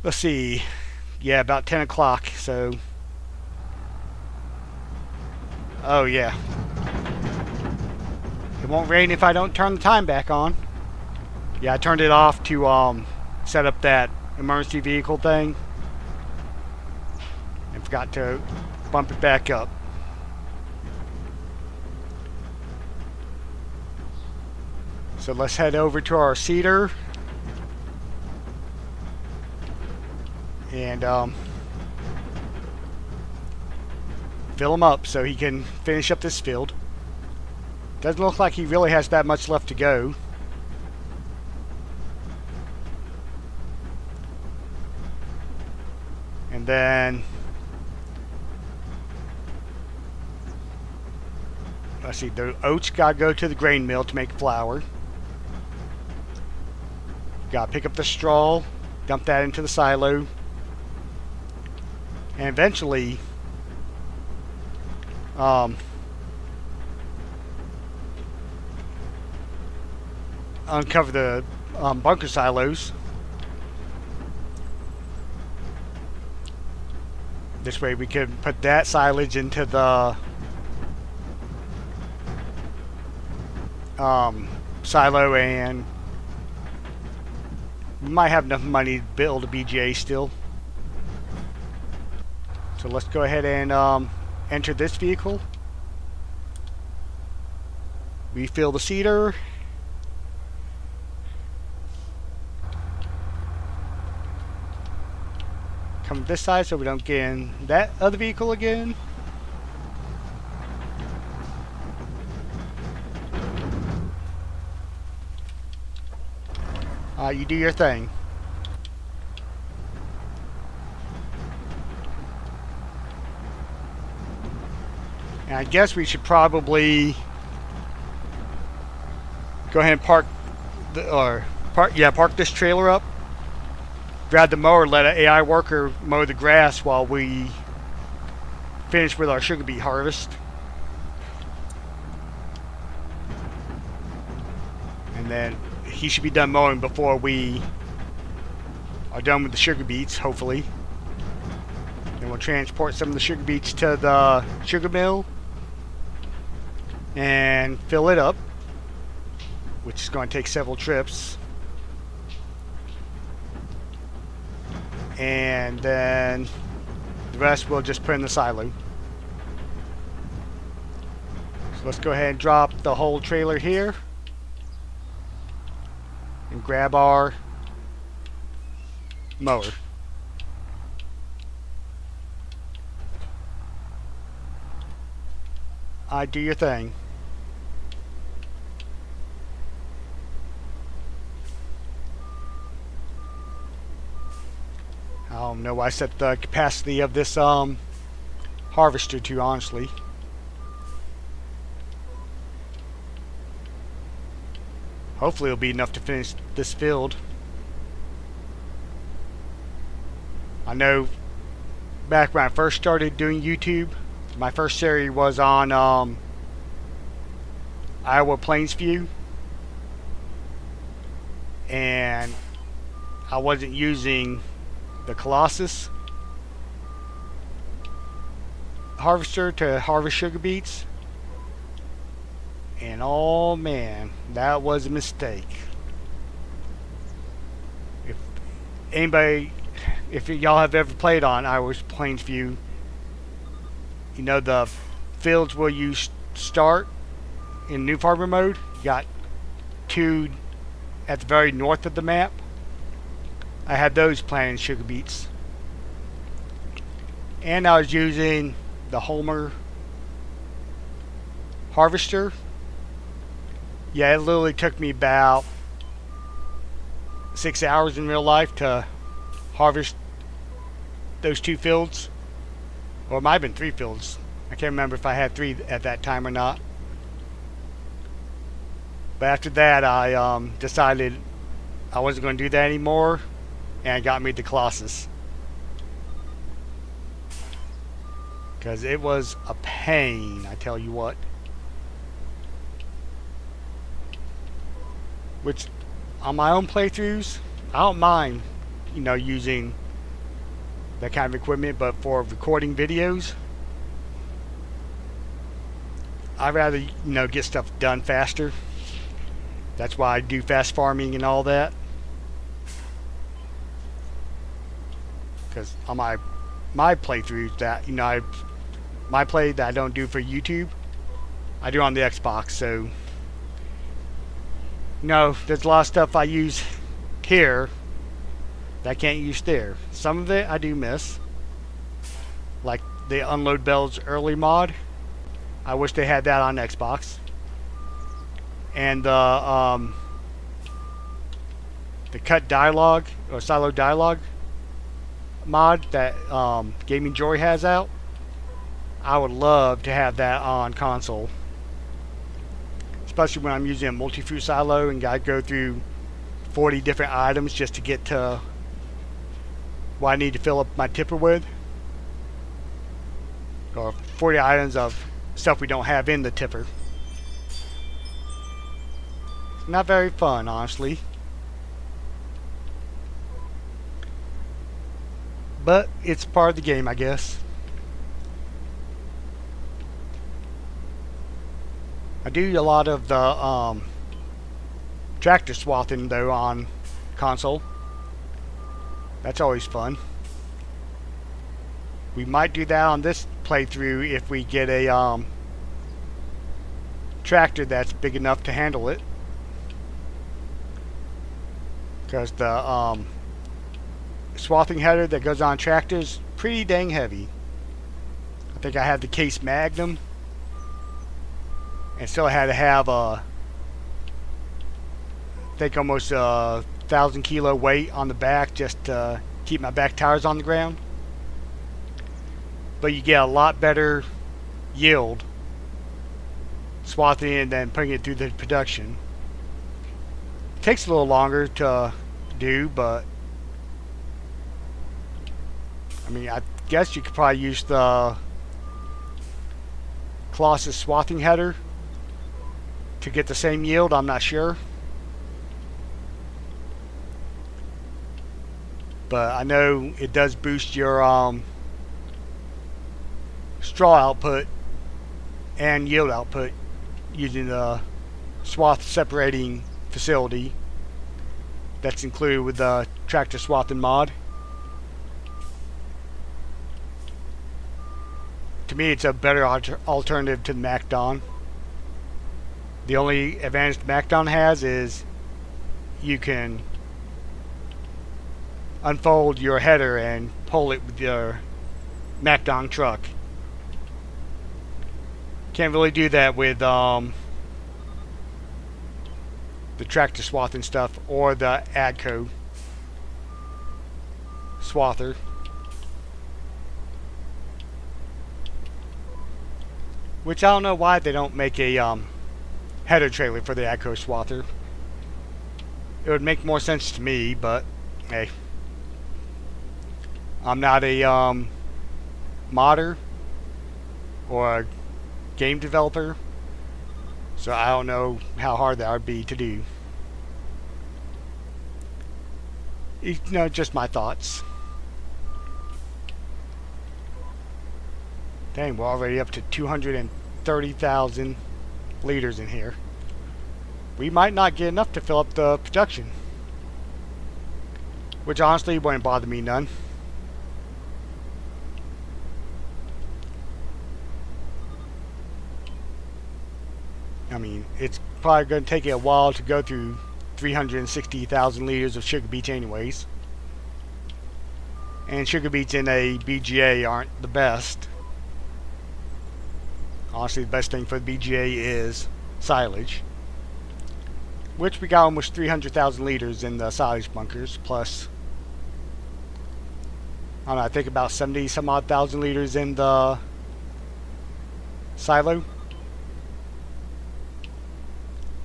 Speaker 1: Let's see. Yeah, about 10 o'clock, so... Oh, yeah. It won't rain if I don't turn the time back on. Yeah, I turned it off to set up that emergency vehicle thing. And forgot to bump it back up. So let's head over to our seeder. And fill him up so he can finish up this field. Doesn't look like he really has that much left to go. And then let's see, the oats gotta go to the grain mill to make flour. Gotta pick up the straw, dump that into the silo, and eventually uncover the bunker silos. This way we can put that silage into the silo, and we might have enough money to build a BGA still. So let's go ahead and enter this vehicle. Refill the seeder. Come this side so we don't get in that other vehicle again. You do your thing. And I guess we should probably go ahead and park this trailer up. Grab the mower, let an AI worker mow the grass while we finish with our sugar beet harvest. And then he should be done mowing before we are done with the sugar beets, hopefully. Then we'll transport some of the sugar beets to the sugar mill and fill it up, which is going to take several trips. And then the rest we'll just put in the silo. So let's go ahead and drop the whole trailer here and grab our mower. Do your thing. I don't know why I set the capacity of this harvester to, honestly. Hopefully it'll be enough to finish this field. I know back when I first started doing YouTube, my first series was on Iowa Plains View, and I wasn't using the Colossus harvester to harvest sugar beets, and oh man, that was a mistake. If y'all have ever played on Iowa Plains View, you know the fields where you start in new farmer mode, you got two at the very north of the map. I had those planted sugar beets, and I was using the Homer harvester. Yeah, it literally took me about 6 hours in real life to harvest those 2 fields, or it might have been 3 fields. I can't remember if I had 3 at that time or not. But after that, I decided I wasn't going to do that anymore, and it got me to Colossus. Because it was a pain, I tell you what. Which, on my own playthroughs, I don't mind, using that kind of equipment, but for recording videos, I'd rather, get stuff done faster. That's why I do fast farming and all that. Because on my playthroughs that, my play that I don't do for YouTube, I do on the Xbox, so there's a lot of stuff I use here that I can't use there. Some of it I do miss, like the Unload Bells early mod. I wish they had that on Xbox. And the cut dialogue or silo dialogue mod that Gaming Joy has out, I would love to have that on console, especially when I'm using a multi-fruit silo and I go through 40 different items just to get to what I need to fill up my tipper with, or 40 items of stuff we don't have in the tipper. It's not very fun, honestly. But it's part of the game, I guess. I do a lot of the tractor swathing though on console. That's always fun. We might do that on this playthrough if we get a tractor that's big enough to handle it. Because the swathing header that goes on tractors pretty dang heavy. I think I had the Case Magnum and still had to have I think almost a 1,000 kilo weight on the back just to keep my back tires on the ground. But you get a lot better yield swathing and then putting it through the production. It takes a little longer to do, but I mean, I guess you could probably use the Colossus swathing header to get the same yield. I'm not sure, but I know it does boost your straw output and yield output using the swath separating facility that's included with the tractor swathing mod. To me, it's a better alternative to the MacDon. The only advantage the MacDon has is you can unfold your header and pull it with your MacDon truck. Can't really do that with the tractor swathing stuff or the AGCO swather. Which I don't know why they don't make a header trailer for the AGCO swather. It would make more sense to me, but hey, I'm not a modder or a game developer, so I don't know how hard that would be to do. Just my thoughts. Dang, we're already up to 230,000 liters in here. We might not get enough to fill up the production, which honestly wouldn't bother me none. I mean, it's probably going to take it a while to go through 360,000 liters of sugar beets anyways. And sugar beets in a BGA aren't the best. Honestly, the best thing for the BGA is silage, which we got almost 300,000 liters in the silage bunkers, plus I don't know, I think about 70 some odd thousand liters in the silo.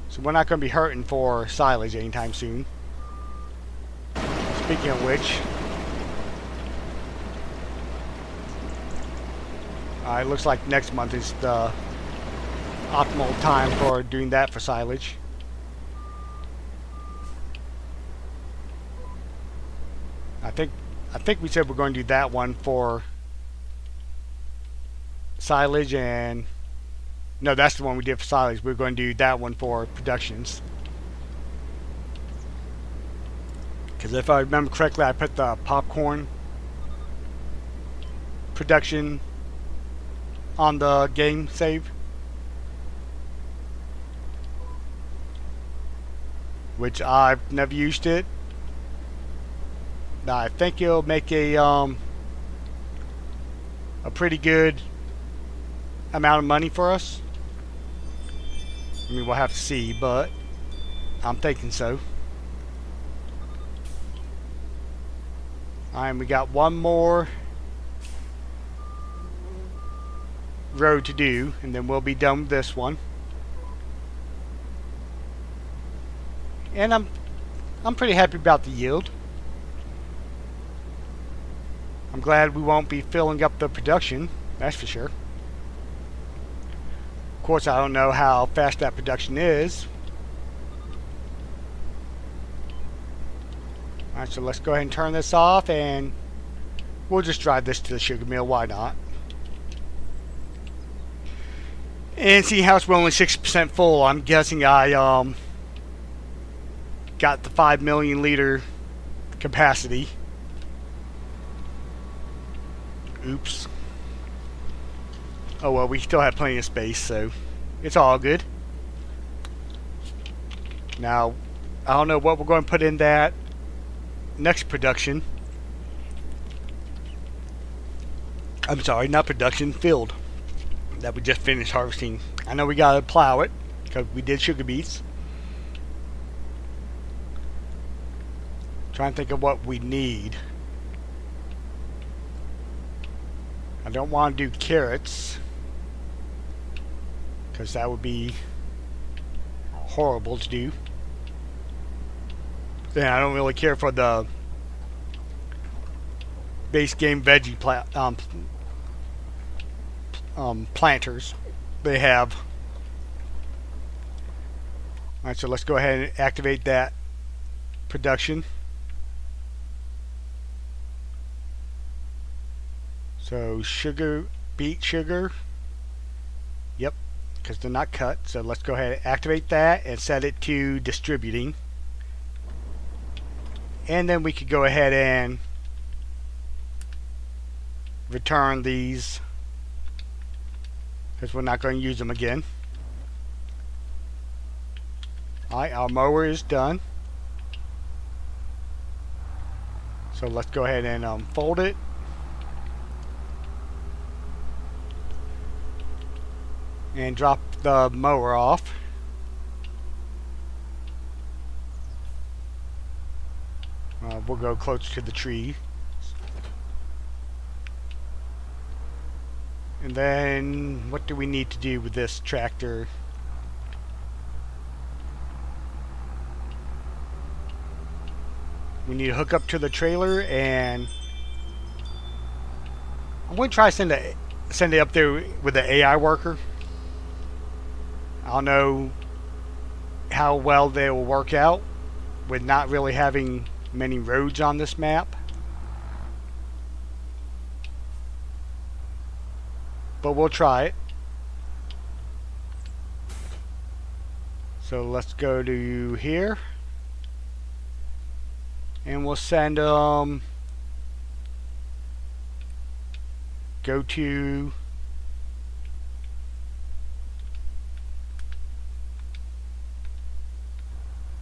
Speaker 1: So we're not going to be hurting for silage anytime soon. Speaking of which, it looks like next month is the optimal time for doing that for silage. I think we said we're going to do that one for silage, and no, that's the one we did for silage. We're going to do that one for productions. Because if I remember correctly, I put the popcorn production on the game save, which I've never used it. Now I think it'll make a pretty good amount of money for us. I mean, we'll have to see, but I'm thinking so. Alright, we got one more road to do, and then we'll be done with this one. And I'm pretty happy about the yield. I'm glad we won't be filling up the production, that's for sure. Of course, I don't know how fast that production is. Alright, so let's go ahead and turn this off, and we'll just drive this to the sugar mill, why not? And see how it's only 6% full. I'm guessing I got the 5 million liter capacity. Oops. Oh well, we still have plenty of space, so it's all good. Now, I don't know what we're going to put in that next production. I'm sorry, not production, field that we just finished harvesting. I know we got to plow it because we did sugar beets. Trying to think of what we need. I don't want to do carrots because that would be horrible to do. Then I don't really care for the base game veggie planters they have. Alright, so let's go ahead and activate that production. So sugar, beet sugar. Yep, because they're not cut. So let's go ahead and activate that and set it to distributing. And then we could go ahead and return these because we're not going to use them again. Alright, our mower is done. So let's go ahead and fold it. And drop the mower off. We'll go closer to the tree. And then what do we need to do with this tractor? We need to hook up to the trailer, and I'm going to try to send it up there with the AI worker. I don't know how well they will work out with not really having many roads on this map. But we'll try it. So let's go to here. And we'll send go to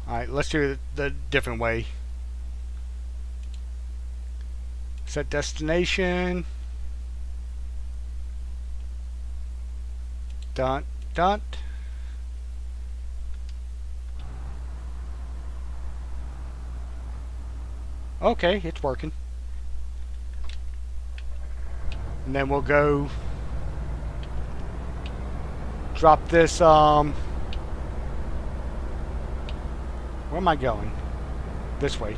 Speaker 1: alright, let's do it the different way. Set destination. Dot dot. Okay, it's working. And then we'll go drop this, where am I going? This way.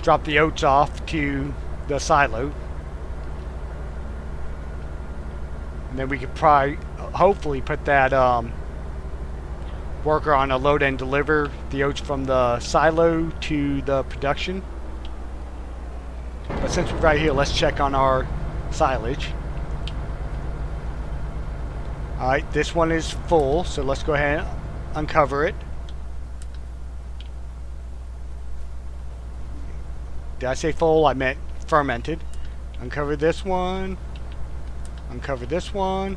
Speaker 1: Drop the oats off to the silo. And then we could probably, hopefully, put that worker on a load and deliver the oats from the silo to the production. But since we're right here, let's check on our silage. Alright, this one is full, so let's go ahead and uncover it. Did I say full? I meant fermented. Uncover this one. Uncover this one.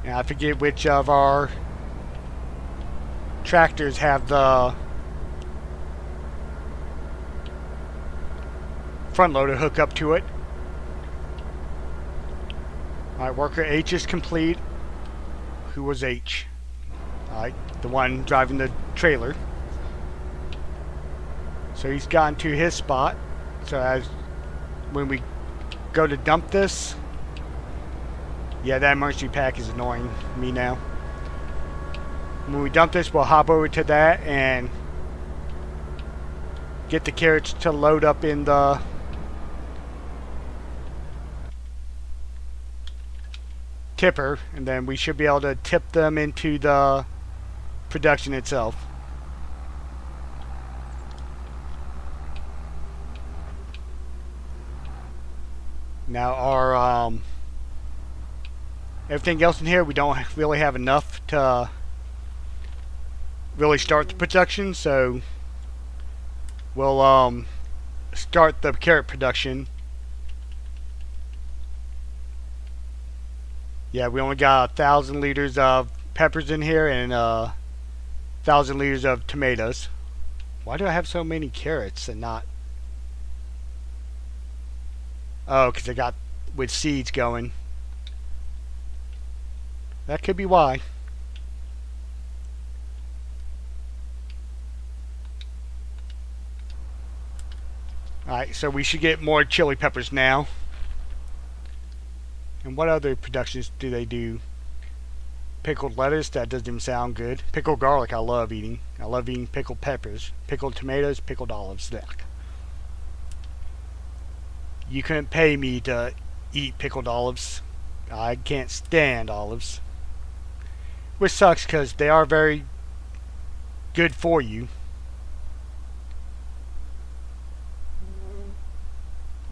Speaker 1: And I forget which of our tractors have the front loader hook up to it. Alright, worker H is complete. Who was H? Alright, the one driving the trailer. So he's gotten to his spot. So as when we go to dump this, yeah, that emergency pack is annoying me now. When we dump this, we'll hop over to that and get the carrots to load up in the tipper, and then we should be able to tip them into the production itself. Now our everything else in here, we don't really have enough to really start the production, so we'll start the carrot production. Yeah, we only got 1,000 liters of peppers in here and 1,000 liters of tomatoes. Why do I have so many carrots and not? Oh, because I got with seeds going. That could be why. Alright, so we should get more chili peppers now. And what other productions do they do? Pickled lettuce, that doesn't even sound good. Pickled garlic, I love eating. I love eating pickled peppers. Pickled tomatoes, pickled olives. You couldn't pay me to eat pickled olives. I can't stand olives. Which sucks because they are very good for you.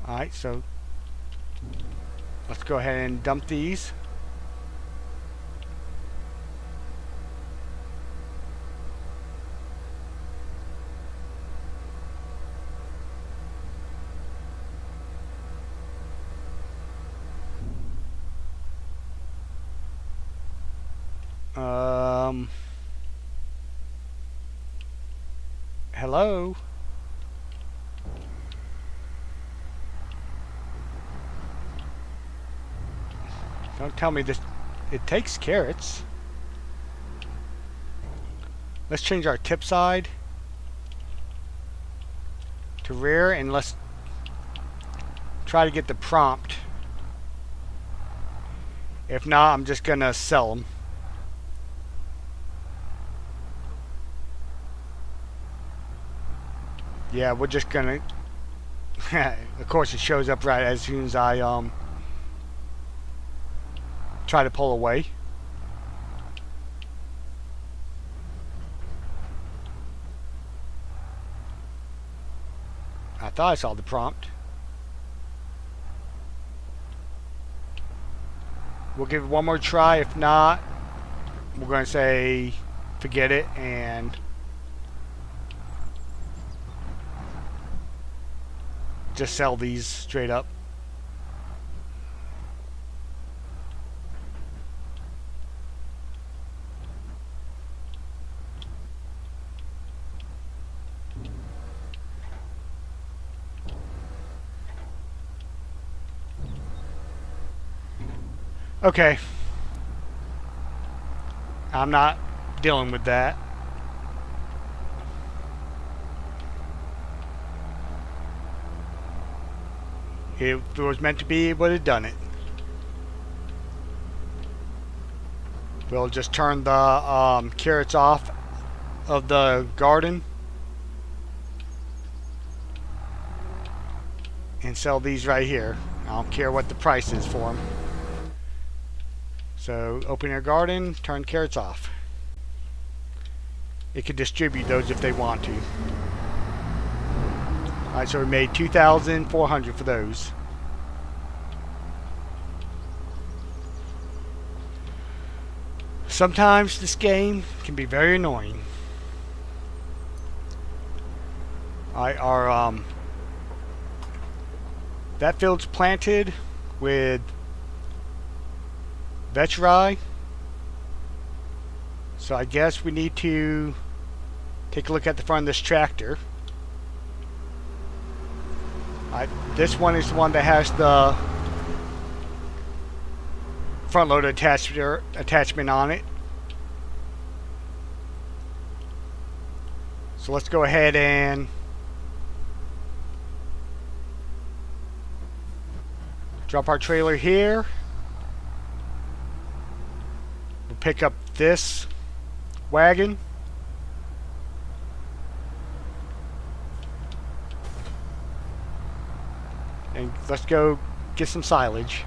Speaker 1: Alright, so let's go ahead and dump these. Hello? Don't tell me this. It takes carrots. Let's change our tip side to rear, and let's try to get the prompt. If not, I'm just gonna sell them. Yeah, we're just gonna of course it shows up right as soon as I try to pull away. I thought I saw the prompt. We'll give it one more try. If not, we're going to say forget it and just sell these straight up. Okay. I'm not dealing with that. If it was meant to be, it would have done it. We'll just turn the carrots off of the garden and sell these right here. I don't care what the price is for them. So open your garden, turn carrots off. It can distribute those if they want to. Alright, so we made 2,400 for those. Sometimes this game can be very annoying. Alright, our that field's planted with Vetri. So I guess we need to take a look at the front of this tractor. This one is the one that has the front loader attachment on it. So let's go ahead and drop our trailer here. We'll pick up this wagon. And let's go get some silage.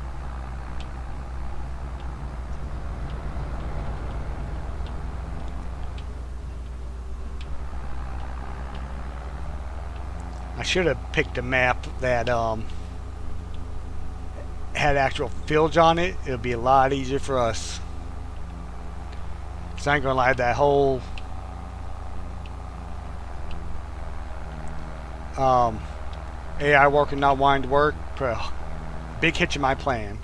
Speaker 1: I should have picked a map that had actual fields on it. It'll be a lot easier for us. Cause I ain't gonna lie, that whole AI working not wanting to work put a big hitch in my plan.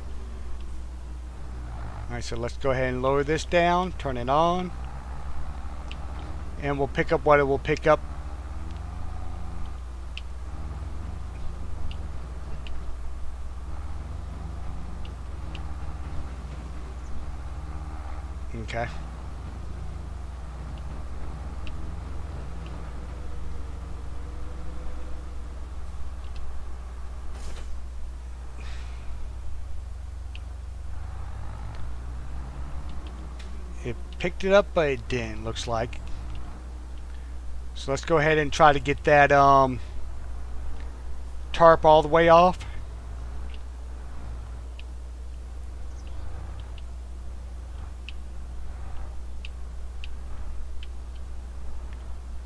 Speaker 1: Alright, so let's go ahead and lower this down, turn it on, and we'll pick up what it will pick up. Okay. It picked it up, but it didn't, looks like. So let's go ahead and try to get that tarp all the way off.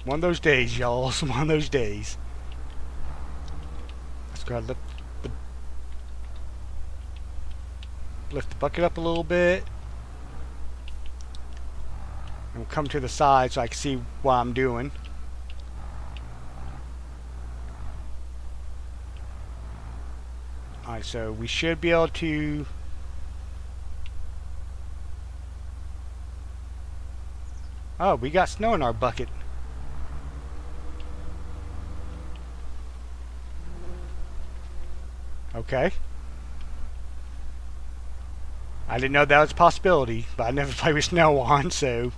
Speaker 1: One of those days, y'all. One of those days. Let's go ahead and lift the bucket up a little bit. And we'll come to the side so I can see what I'm doing. Alright, so we should be able to... Oh, we got snow in our bucket. Okay. I didn't know that was a possibility, but I never played with snow on, so...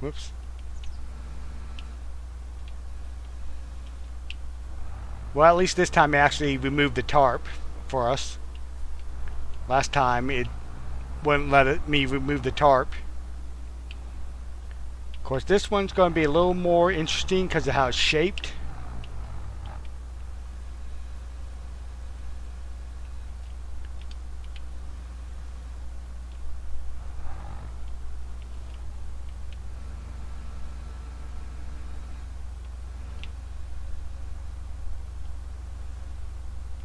Speaker 1: Whoops. Well, at least this time it actually removed the tarp for us. Last time it wouldn't let me remove the tarp. Of course, this one's going to be a little more interesting because of how it's shaped.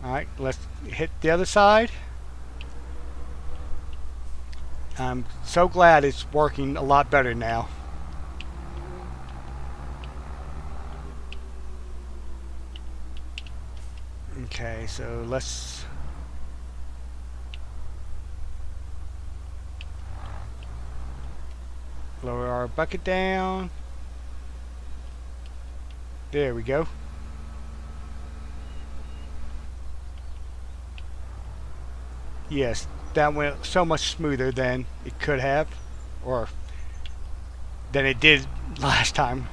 Speaker 1: Alright, let's hit the other side. I'm so glad it's working a lot better now. Okay, so let's lower our bucket down. There we go. Yes, that went so much smoother than it could have, or than it did last time.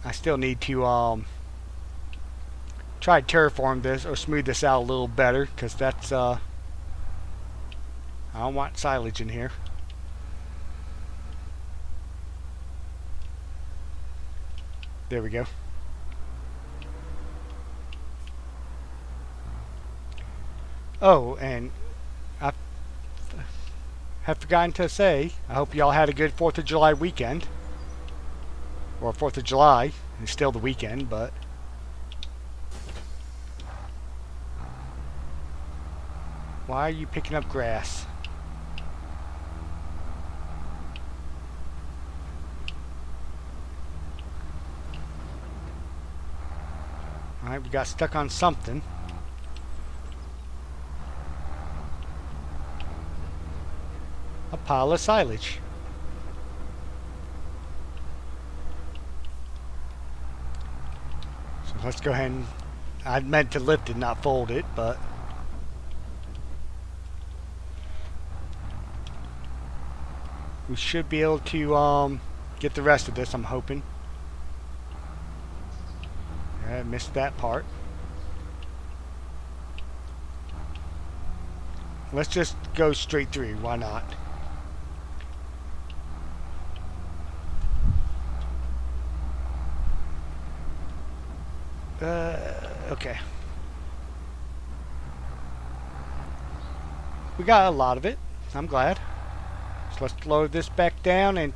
Speaker 1: I still need to try to terraform this or smooth this out a little better, because that's I don't want silage in here. There we go. Oh, and I have forgotten to say, I hope y'all had a good 4th of July weekend. Or 4th of July. It's still the weekend, but... Why are you picking up grass? Alright, we got stuck on something. A pile of silage. So let's go ahead and... I meant to lift it, not fold it, but... we should be able to get the rest of this, I'm hoping. I missed that part. Let's just go straight through, why not? Okay. We got a lot of it, I'm glad. So let's load this back down and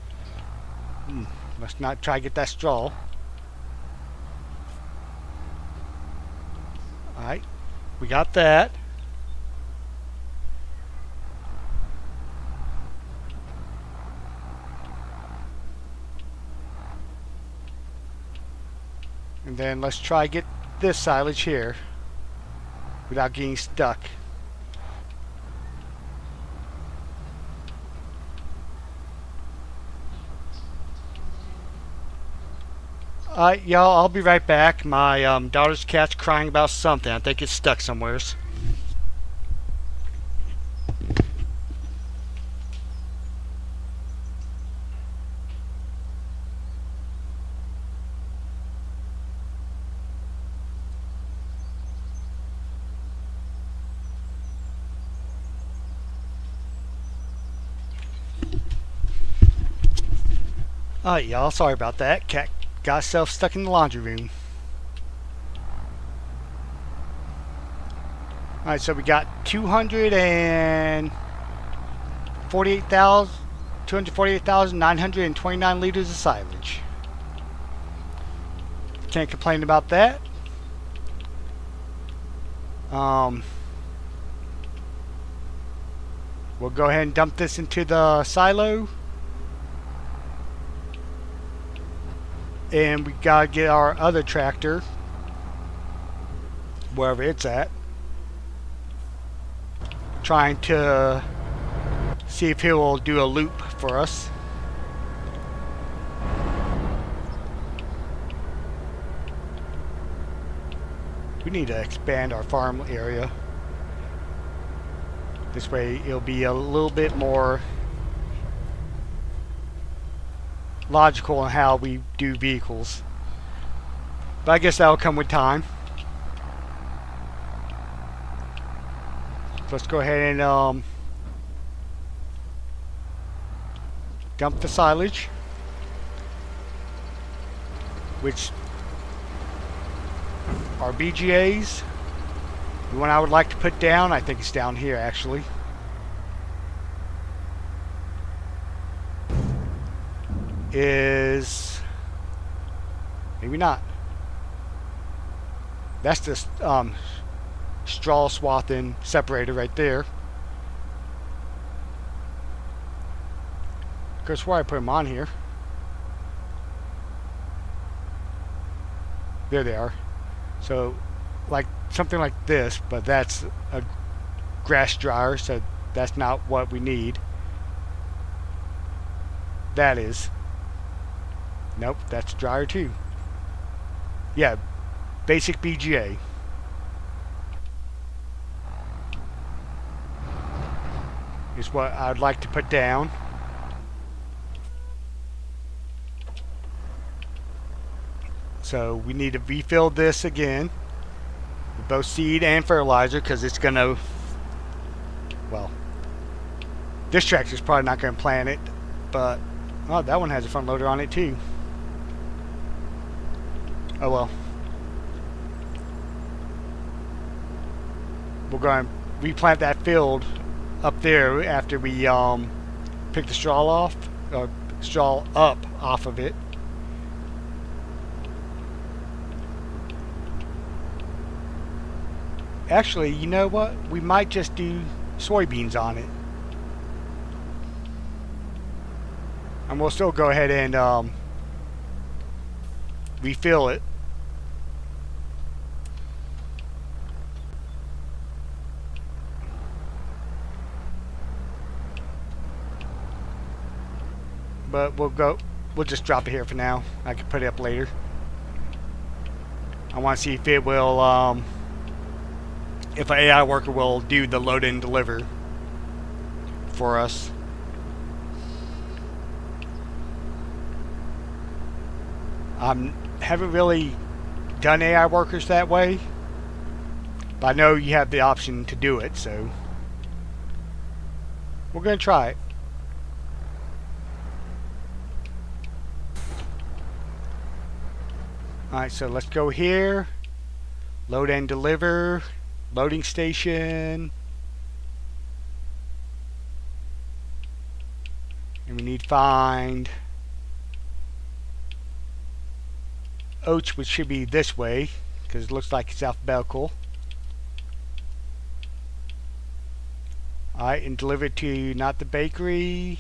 Speaker 1: let's not try to get that straw. Alright, we got that. And then let's try to get this silage here without getting stuck. Alright, y'all, I'll be right back. My daughter's cat's crying about something. I think it's stuck somewheres. Alright, y'all, sorry about that. Cat got herself stuck in the laundry room. Alright, so we got 248,929 liters of silage. Can't complain about that. We'll go ahead and dump this into the silo. And we gotta get our other tractor, wherever it's at, trying to see if he will do a loop for us. We need to expand our farm area. This way it'll be a little bit more logical on how we do vehicles. But I guess that'll come with time. Let's go ahead and dump the silage, which are BGAs. The one I would like to put down, I think it's down here actually. Is maybe not. That's the straw swathing separator right there. Guess why I put them on here. There they are. So like something like this, but that's a grass dryer, so that's not what we need. That is. Nope, that's dryer too. Yeah, basic BGA. Is what I'd like to put down. So we need to refill this again with both seed and fertilizer, because it's going to, well, this tractor's probably not going to plant it, but oh, that one has a front loader on it too. Oh well. We're going to replant that field up there after we pick the straw off, or straw up off of it. Actually, you know what? We might just do soybeans on it. And we'll still go ahead and refill it. But we'll just drop it here for now. I can put it up later. I want to see if it will, if an AI worker will do the load and deliver for us. Haven't really done AI workers that way, but I know you have the option to do it, so we're going to try it. Alright, so let's go here. Load and deliver. Loading station. And we need to find oats, which should be this way, because it looks like it's alphabetical. Alright, and deliver it to not the bakery.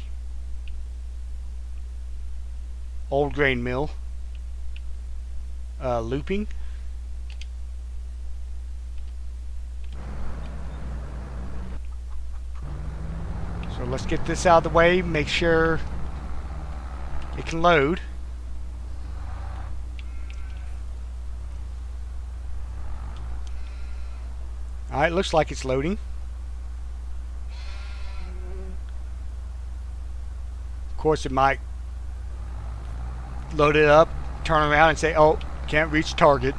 Speaker 1: Old grain mill. Looping. So let's get this out of the way, make sure it can load. Alright, looks like it's loading. Of course, it might load it up, turn around and say, oh, can't reach target.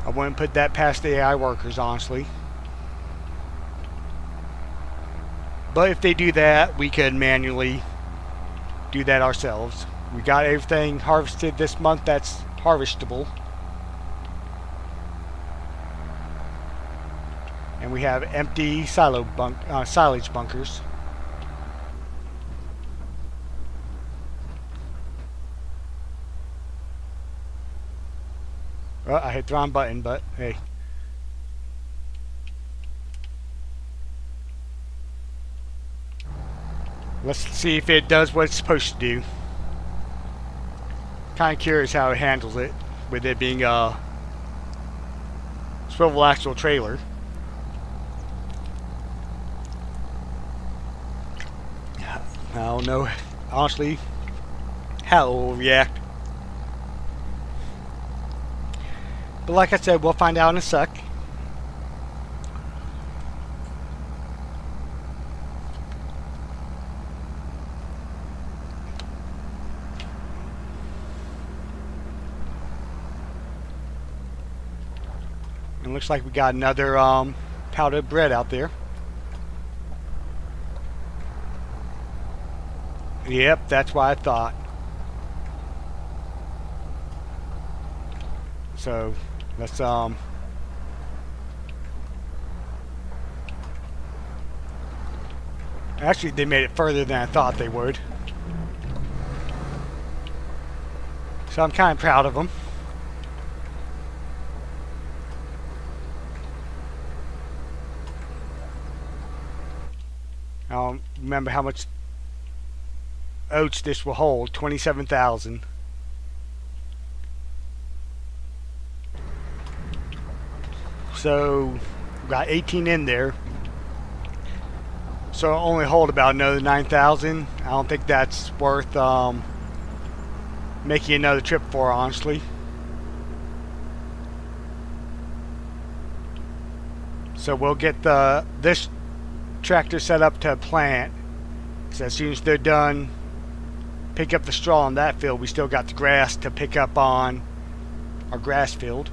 Speaker 1: I wouldn't put that past the AI workers, honestly. But if they do that, we could manually do that ourselves. We got everything harvested this month that's harvestable. And we have empty silage bunkers. Well, I hit the wrong button, but hey. Let's see if it does what it's supposed to do. Kind of curious how it handles it, with it being a swivel axle trailer. I don't know, honestly, how it will react. But like I said, we'll find out in a sec. And looks like we got another powdered bread out there. Yep, that's what I thought. So let's actually, they made it further than I thought they would. So I'm kind of proud of them. I don't remember how much oats this will hold. 27,000. So we've got 18 in there. So it'll only hold about another 9,000. I don't think that's worth making another trip for, honestly. So we'll get this tractor set up to plant. So as soon as they're done pick up the straw on that field, we still got the grass to pick up on our grass field.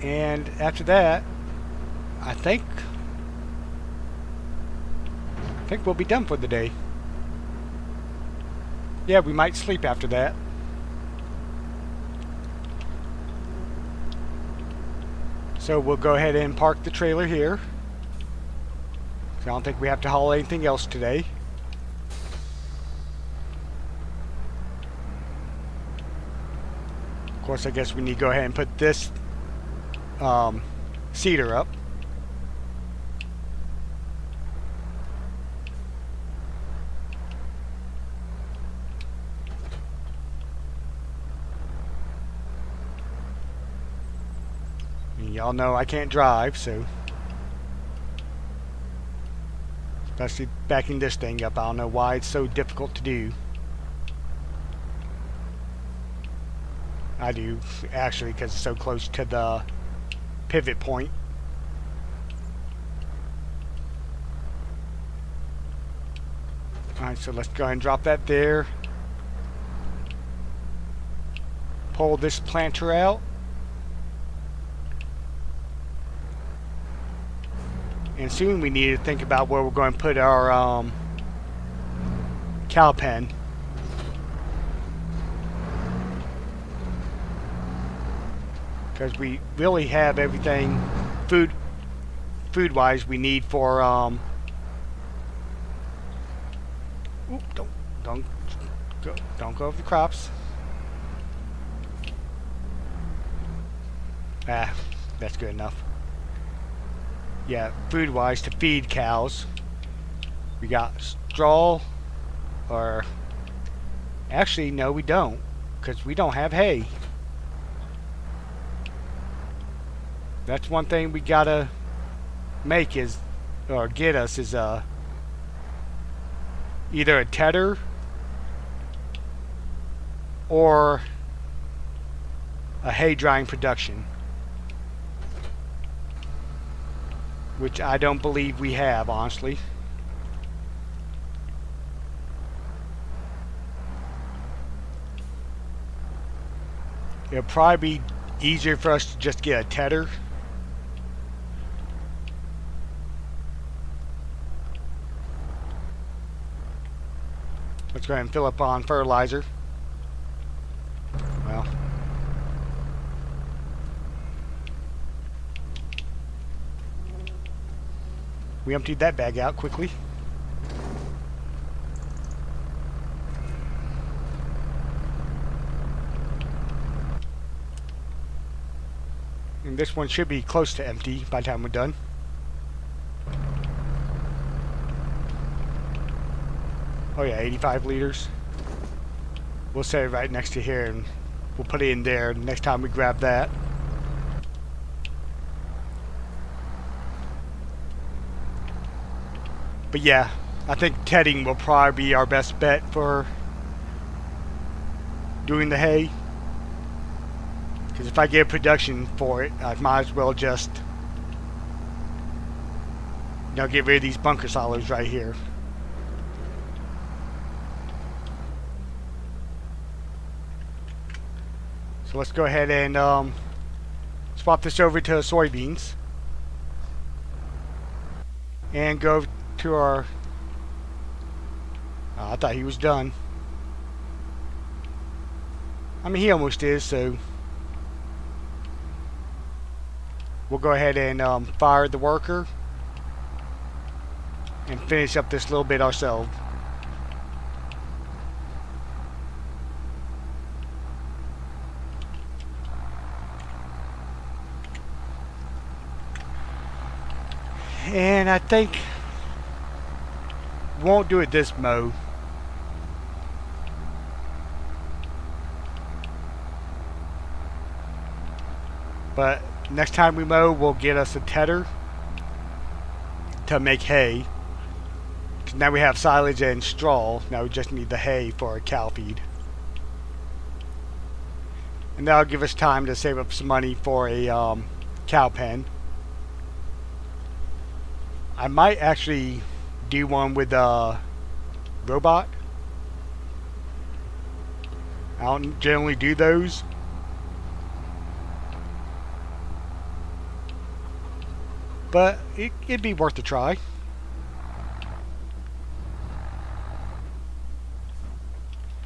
Speaker 1: And after that, I think we'll be done for the day. Yeah, we might sleep after that. So we'll go ahead and park the trailer here. I don't think we have to haul anything else today. Of course, I guess we need to go ahead and put this cedar up. Y'all know I can't drive, so especially backing this thing up, I don't know why it's so difficult to do. I do, actually, because it's so close to the pivot point. Alright, so let's go ahead and drop that there. Pull this planter out. And soon we need to think about where we're going to put our cow pen. Because we really have everything food-wise we need for don't go over the crops. Ah, that's good enough. Yeah, food-wise to feed cows. We got straw, or actually no, we don't, because we don't have hay. That's one thing we gotta make is, or get us is either a tedder or a hay drying production, which I don't believe we have, honestly. It'll probably be easier for us to just get a tedder. Let's go ahead and fill up on fertilizer. Well, we emptied that bag out quickly. And this one should be close to empty by the time we're done. Oh yeah, 85 liters. We'll set it right next to here and we'll put it in there next time we grab that. But yeah, I think tedding will probably be our best bet for doing the hay. Because if I get production for it, I might as well just, you know, get rid of these bunker silos right here. So let's go ahead and swap this over to soybeans. And go to our... I thought he was done. I mean, he almost is, so... We'll go ahead and fire the worker. And finish up this little bit ourselves. And I think won't do it this mow. But next time we mow, we'll get us a tedder to make hay. Now we have silage and straw. Now we just need the hay for a cow feed. And that'll give us time to save up some money for a cow pen. I might actually do one with a robot. I don't generally do those. But it'd be worth a try.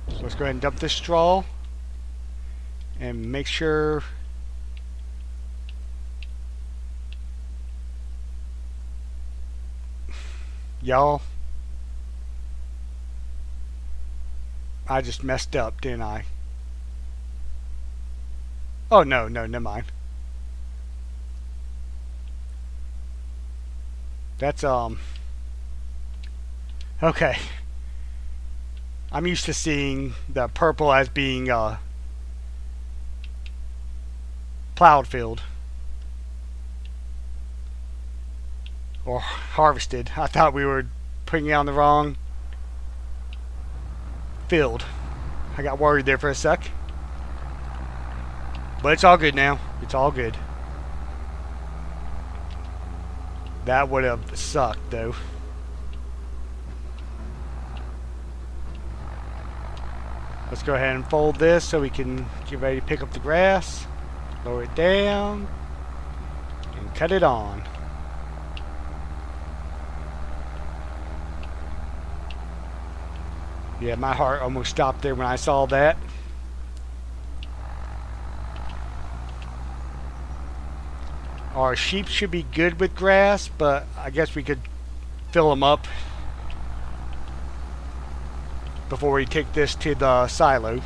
Speaker 1: So let's go ahead and dump this straw. And make sure y'all, I just messed up, didn't I? Oh no, never mind. That's okay. I'm used to seeing the purple as being plowed field or harvested. I thought we were putting it on the wrong field. I got worried there for a sec. But it's all good now. It's all good. That would have sucked though. Let's go ahead and fold this so we can get ready to pick up the grass. Lower it down. And cut it on. Yeah, my heart almost stopped there when I saw that. Our sheep should be good with grass, but I guess we could fill them up before we take this to the silo.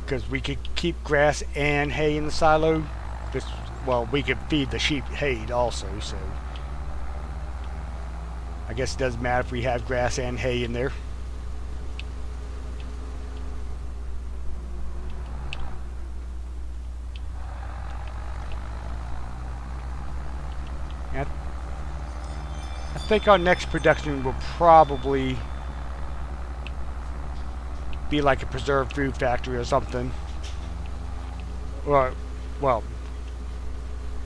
Speaker 1: Because we could keep grass and hay in the silo. Well, we could feed the sheep hay also, so I guess it doesn't matter if we have grass and hay in there. I think our next production will probably be like a preserved food factory or something. Or, well,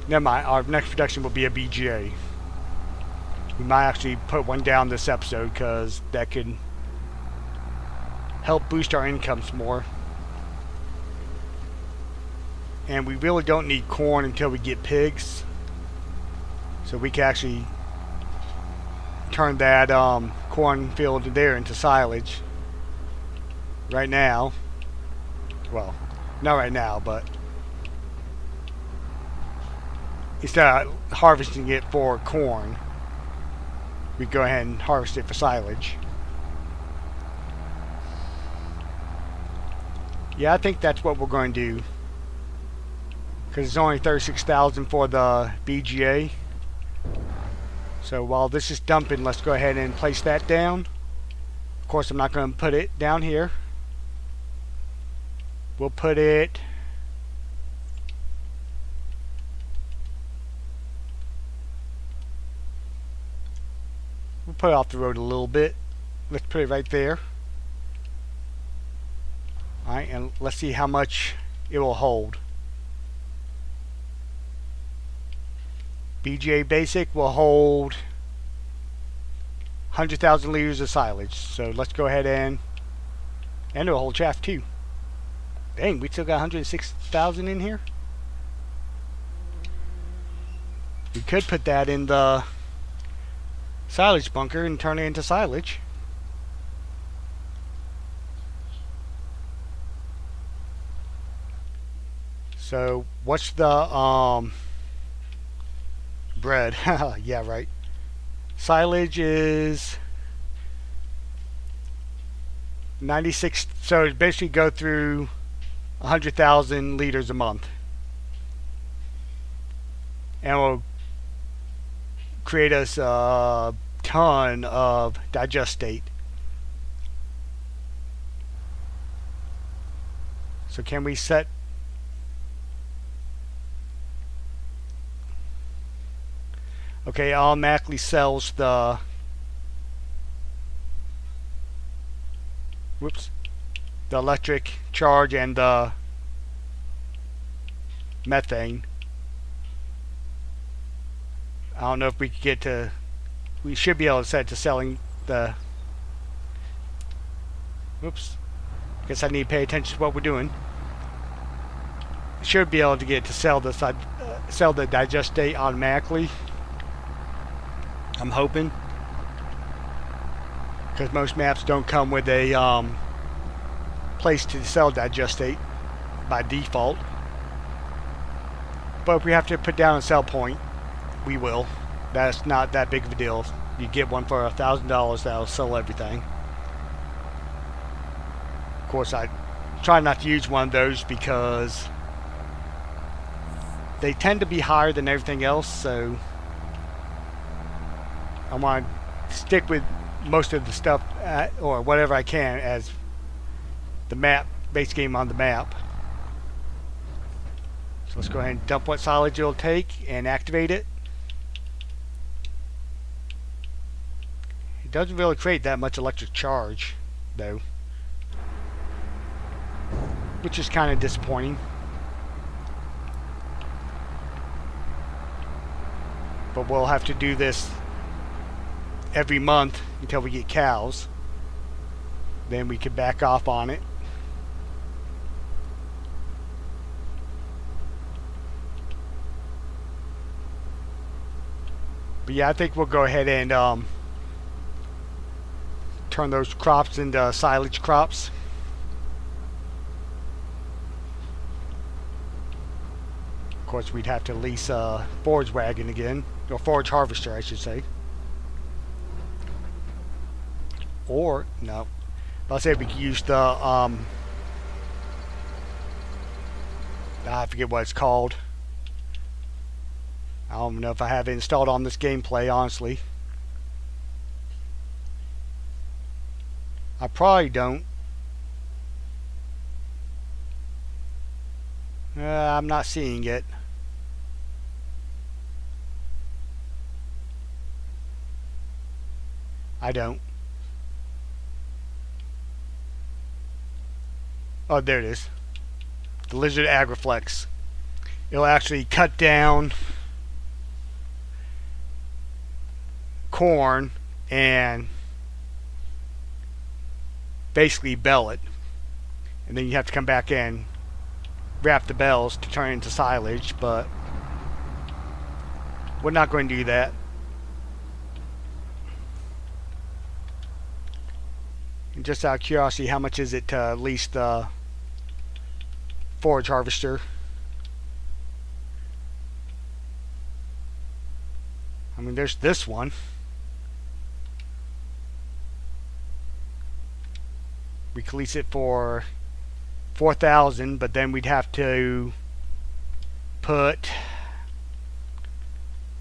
Speaker 1: never mind. Our next production will be a BGA. We might actually put one down this episode because that could help boost our incomes more. And we really don't need corn until we get pigs. So we can actually turn that cornfield there into silage. Right now. Well, not right now, but instead of harvesting it for corn, we go ahead and harvest it for silage. Yeah, I think that's what we're going to do. Because it's only 36,000 for the BGA. So while this is dumping, let's go ahead and place that down. Of course, I'm not going to put it down here. We'll put it off the road a little bit. Let's put it right there. Alright, and let's see how much it will hold. BGA Basic will hold 100,000 liters of silage. So let's go ahead and it'll hold chaff too. Dang, we still got 106,000 in here. We could put that in the silage bunker and turn it into silage. So what's the bread? Yeah, right. Silage is 96. So it basically go through 100,000 liters a month, and will create us a ton of digestate. So can we set? Okay, automatically sells the electric charge and the methane. I don't know if we could get to. We should be able to set to selling the. Oops. Guess I need to pay attention to what we're doing. Should be able to get to sell the digest date automatically. I'm hoping, because most maps don't come with a place to sell digest date by default. But if we have to put down a sell point, we will. That's not that big of a deal. You get one for $1,000 that'll sell everything. Of course, I try not to use one of those because they tend to be higher than everything else, so I want to stick with most of the stuff or whatever I can as the map, base game on the map. So let's go ahead and dump what silage it'll take and activate it. It doesn't really create that much electric charge, though, which is kind of disappointing. But we'll have to do this every month until we get cows. Then we can back off on it. But yeah, I think we'll go ahead and turn those crops into silage crops. Of course, we'd have to lease a forage wagon again, or forage harvester, I should say. Or no, I'll say we could use the I forget what it's called. I don't know if I have it installed on this gameplay, honestly. I probably don't. I'm not seeing it. I don't. Oh, there it is. The Lizard Agriflex. It'll actually cut down corn and basically bell it. And then you have to come back in, wrap the bells to turn it into silage, but we're not going to do that. And just out of curiosity, how much is it to lease the forage harvester? I mean, there's this one. We could lease it for $4,000, but then we'd have to put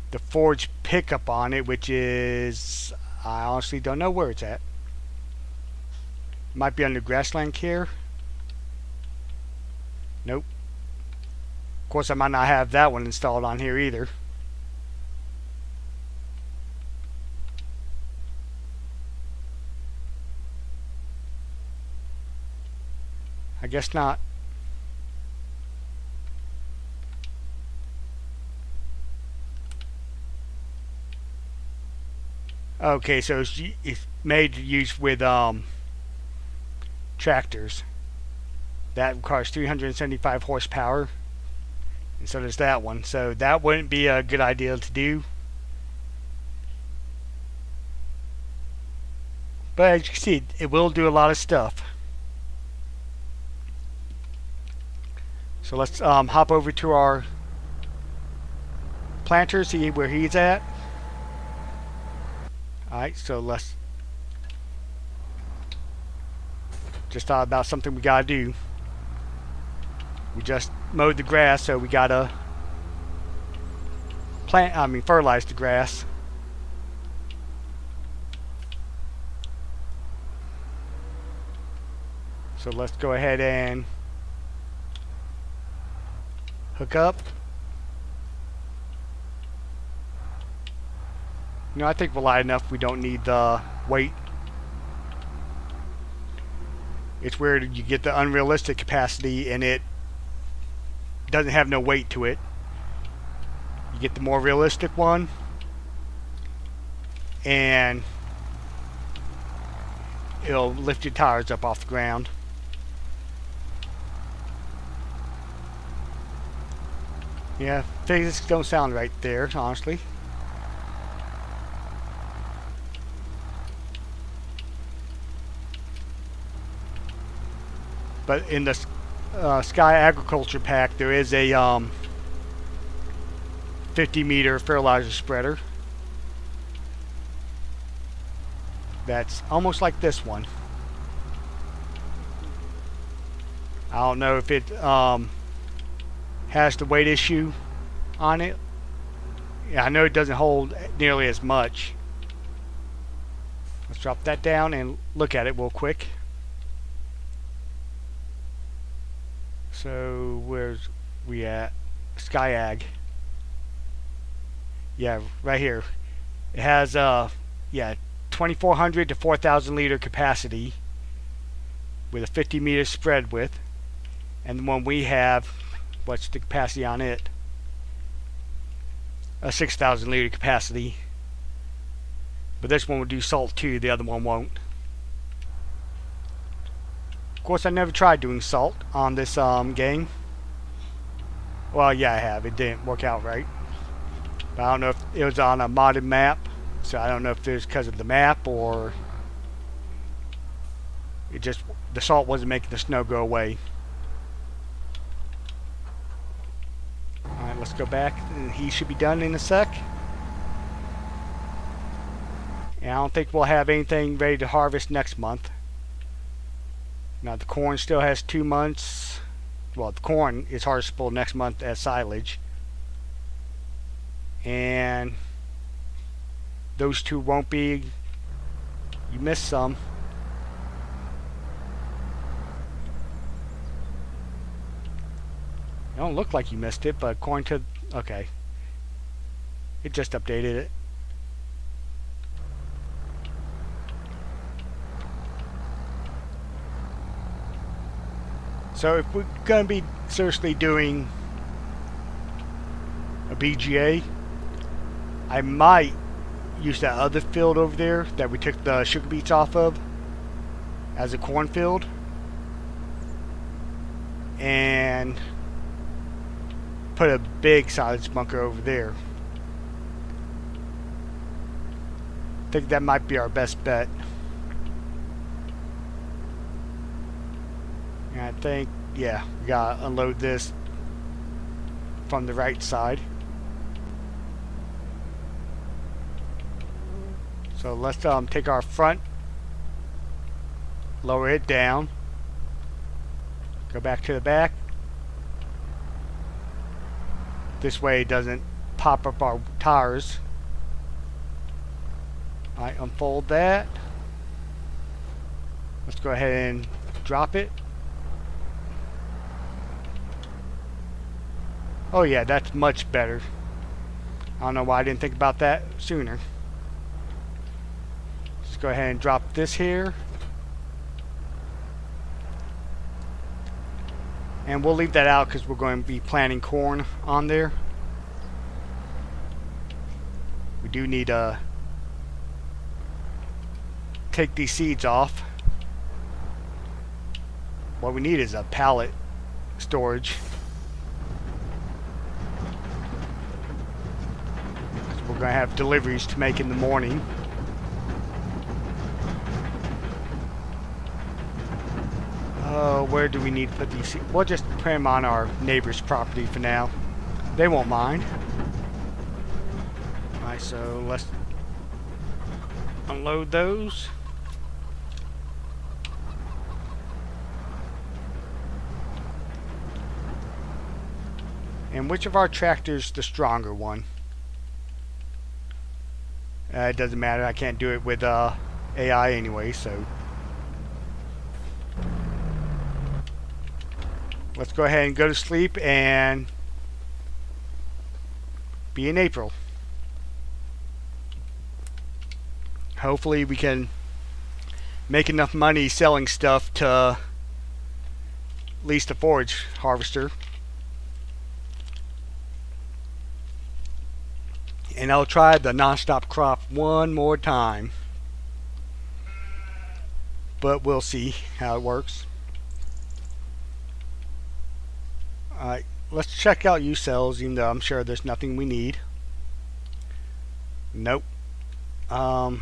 Speaker 1: the forage pickup on it, which is, I honestly don't know where it's at. Might be under grassland care. Nope. Of course, I might not have that one installed on here either. I guess not. Okay, so it's made to use with tractors. That requires 375 horsepower, and so there's that one. So that wouldn't be a good idea to do. But as you can see, it will do a lot of stuff. So let's hop over to our planter, see where he's at. Alright, so let's just thought about something we gotta do. We just mowed the grass, so we gotta fertilize the grass. So let's go ahead and hook up. No, I think we're light enough. We don't need the weight. It's weird, you get the unrealistic capacity and it doesn't have no weight to it. You get the more realistic one, and it'll lift your tires up off the ground. Yeah, physics don't sound right there, honestly. But in the Sky Agriculture Pack, there is a 50-meter fertilizer spreader that's almost like this one. I don't know if it has the weight issue on it. Yeah, I know it doesn't hold nearly as much. Let's drop that down and look at it real quick. So where's we at? SkyAg. Yeah, right here. It has yeah, 2,400 to 4,000 liter capacity with a 50-meter spread width, and the one we have, what's the capacity on it? A 6,000 liter capacity. But this one will do salt too, the other one won't. Of course, I never tried doing salt on this game. Well, yeah, I have. It didn't work out right. But I don't know if it was on a modded map, so I don't know if it was because of the map or it just, the salt wasn't making the snow go away. Alright, let's go back. He should be done in a sec. And I don't think we'll have anything ready to harvest next month. Now the corn still has 2 months. Well, the corn is harvestable next month as silage. And those two won't be. You missed some. It don't look like you missed it, but according to, okay, it just updated it. So if we're going to be seriously doing a BGA, I might use that other field over there that we took the sugar beets off of as a cornfield, and put a big silage bunker over there. I think that might be our best bet. And I think, yeah, we gotta unload this from the right side. So let's take our front, lower it down, go back to the back. This way it doesn't pop up our tires. Alright, unfold that. Let's go ahead and drop it. Oh yeah, that's much better. I don't know why I didn't think about that sooner. Let's go ahead and drop this here. And we'll leave that out because we're going to be planting corn on there. We do need to take these seeds off. What we need is a pallet storage. We're going to have deliveries to make in the morning. Where do we need to put these? We'll just put them on our neighbor's property for now. They won't mind. Alright, so let's unload those. And which of our tractors the stronger one? It doesn't matter. I can't do it with AI anyway, so let's go ahead and go to sleep and be in April. Hopefully we can make enough money selling stuff to lease the forage harvester. And I'll try the non-stop crop one more time. But we'll see how it works. Alright, let's check out use cells, even though I'm sure there's nothing we need. Nope. Our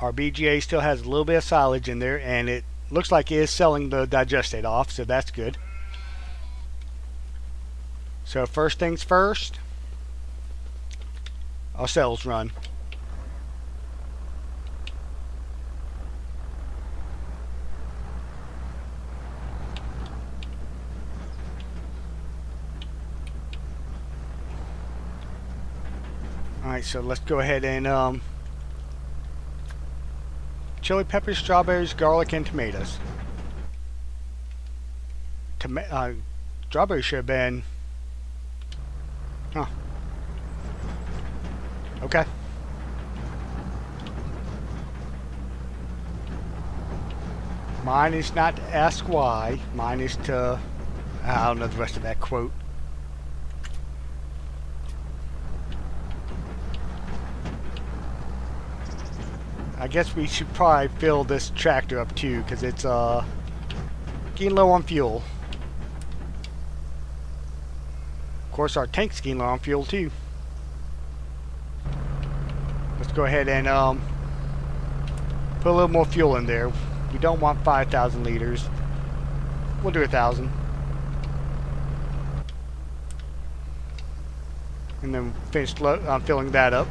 Speaker 1: BGA still has a little bit of silage in there, and it looks like it is selling the digestate off, so that's good. So first things first, our cells run. Alright, so let's go ahead and chili peppers, strawberries, garlic, and tomatoes. Strawberries should have been... Huh. Okay. Mine is not to ask why. Mine is to... I don't know the rest of that quote. I guess we should probably fill this tractor up too, because it's getting low on fuel. Of course, our tank's getting low on fuel too. Let's go ahead and put a little more fuel in there. We don't want 5,000 liters. We'll do 1,000. And then finish filling that up.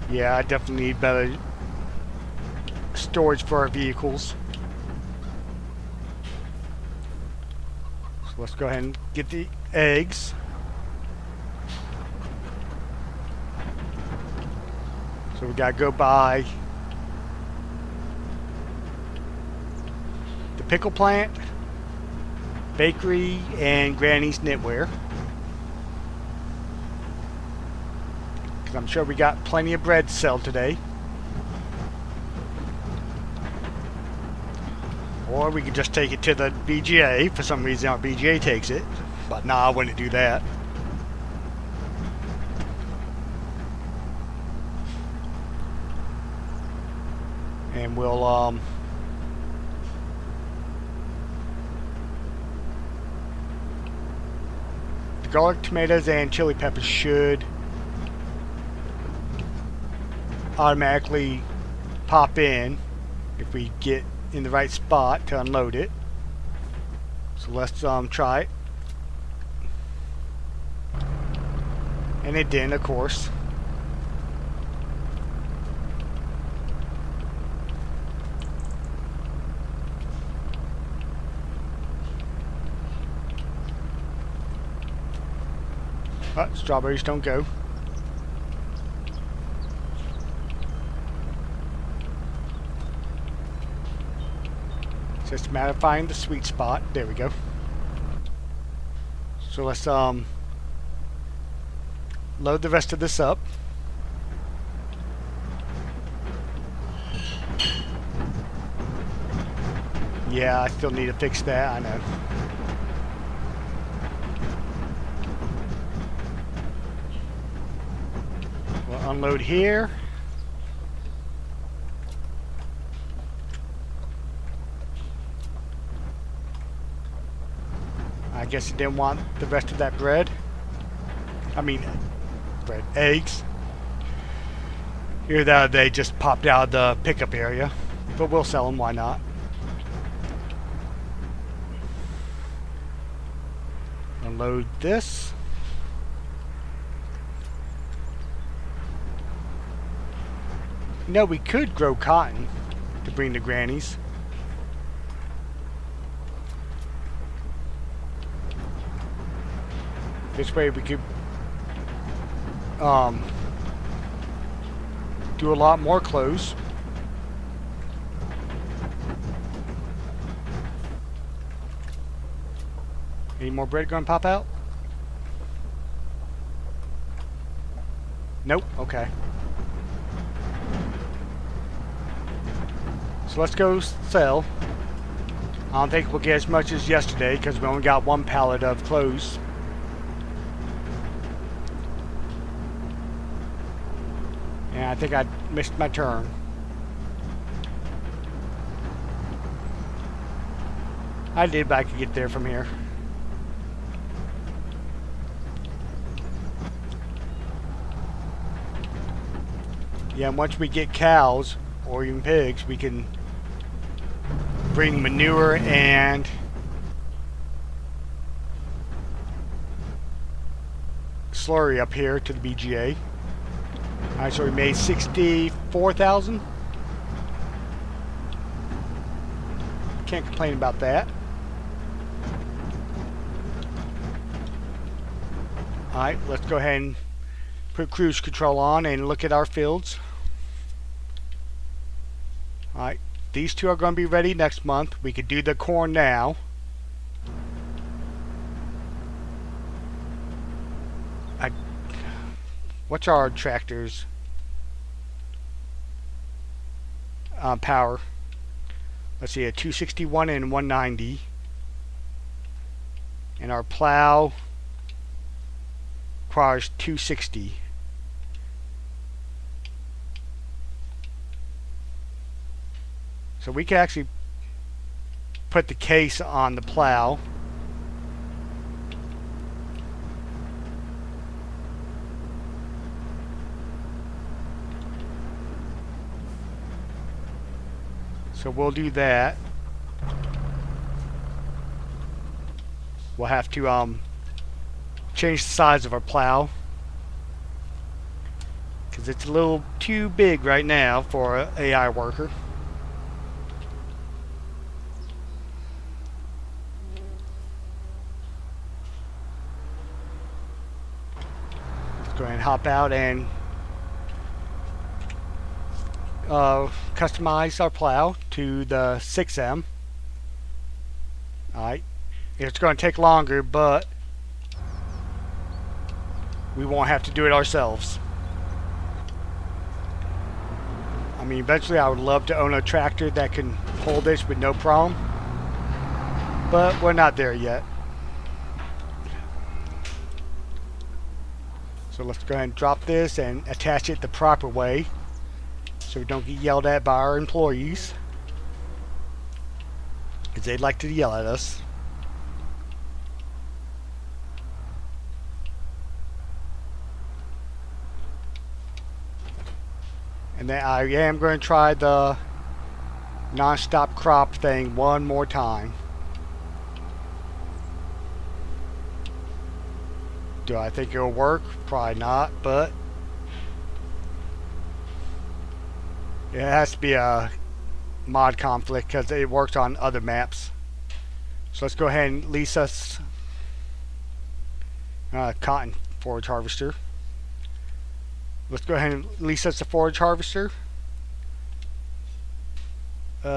Speaker 1: Yeah, I definitely need better storage for our vehicles. So let's go ahead and get the eggs. So we gotta go by the pickle plant, bakery, and Granny's knitwear. I'm sure we got plenty of bread to sell today. Or we could just take it to the BGA. For some reason our BGA takes it. But nah, I wouldn't do that. And we'll the garlic, tomatoes, and chili peppers should automatically pop in if we get in the right spot to unload it. So let's try it. And it didn't, of course. Strawberries don't go. Just a matter of finding the sweet spot. There we go. So let's load the rest of this up. Yeah, I still need to fix that, I know. We'll unload here. I guess he didn't want the rest of that bread. I mean, bread, eggs. Here that they just popped out of the pickup area. But we'll sell them, why not? Unload this. You know, we could grow cotton to bring to Granny's. This way we could do a lot more clothes. Any more bread going to pop out? Nope. Okay. So let's go sell. I don't think we'll get as much as yesterday because we only got one pallet of clothes. And I think I missed my turn. I did, but I could get there from here. Yeah, and once we get cows, or even pigs, we can bring manure and slurry up here to the BGA. Alright, so we made 64,000. Can't complain about that. Alright, let's go ahead and put cruise control on and look at our fields. Alright, these two are going to be ready next month. We could do the corn now. What's our tractors? Power. Let's see, a 261 and 190. And our plow requires 260. So we can actually put the case on the plow. So we'll do that. We'll have to change the size of our plow because it's a little too big right now for an AI worker. Let's go ahead and hop out and customize our plow to the 6M. Alright, it's going to take longer, but we won't have to do it ourselves. I mean, eventually I would love to own a tractor that can pull this with no problem, but we're not there yet. So let's go ahead and drop this and attach it the proper way, so we don't get yelled at by our employees, because they'd like to yell at us. And then I am going to try the non-stop crop thing one more time. Do I think it'll work? Probably not, but it has to be a mod conflict because it works on other maps. So let's go ahead and lease us a cotton forage harvester. Let's go ahead and lease us a forage harvester. We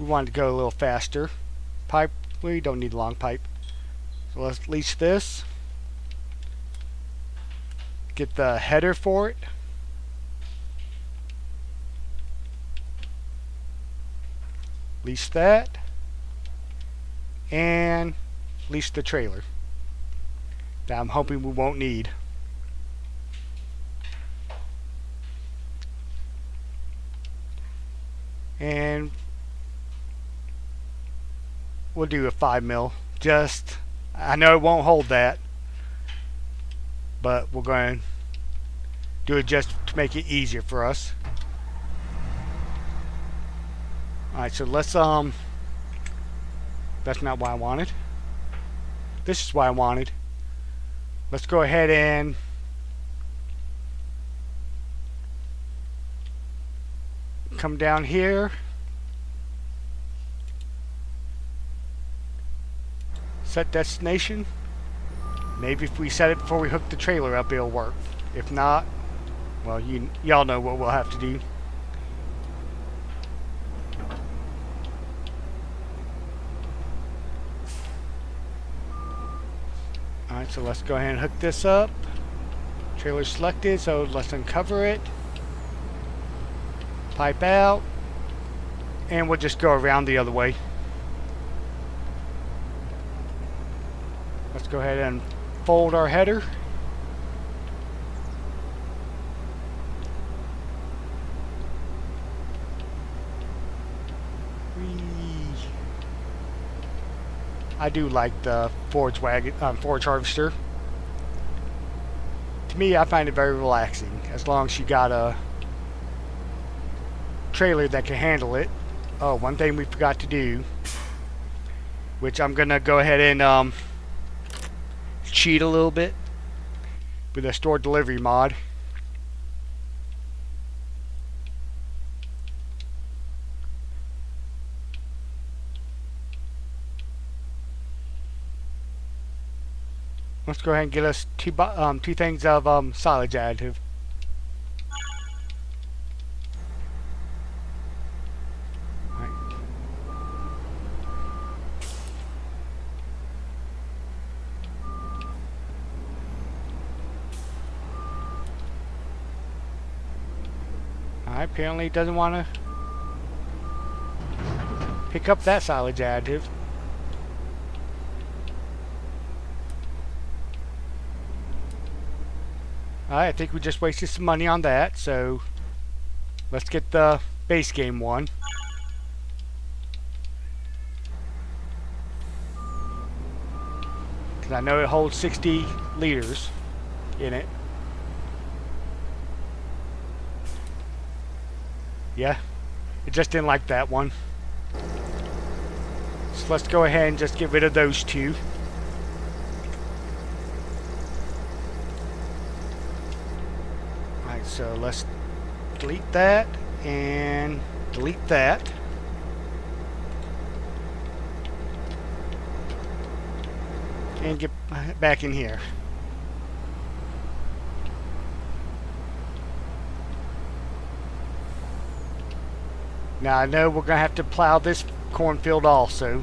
Speaker 1: wanted to go a little faster. Pipe, we don't need a long pipe. So let's lease this. Get the header for it. Lease that, and lease the trailer that I'm hoping we won't need. And we'll do a 5 mil. Just, I know it won't hold that, but we're going to do it just to make it easier for us. Alright, so let's, that's not what I wanted. This is what I wanted. Let's go ahead and come down here. Set destination. Maybe if we set it before we hook the trailer up, it'll work. If not, well, y'all know what we'll have to do. Alright, so let's go ahead and hook this up. Trailer selected, so let's uncover it. Pipe out. And we'll just go around the other way. Let's go ahead and fold our header. I do like the forage wagon, forage harvester. To me, I find it very relaxing, as long as you got a trailer that can handle it. Oh, one thing we forgot to do, which I'm gonna go ahead and cheat a little bit with a store delivery mod. Let's go ahead and get us two things of silage additive. Alright, apparently it doesn't want to pick up that silage additive. Alright, I think we just wasted some money on that, so let's get the base game one. Because I know it holds 60 liters in it. Yeah, it just didn't like that one. So let's go ahead and just get rid of those two. Alright, so let's delete that and delete that. And get back in here. Now I know we're going to have to plow this cornfield also.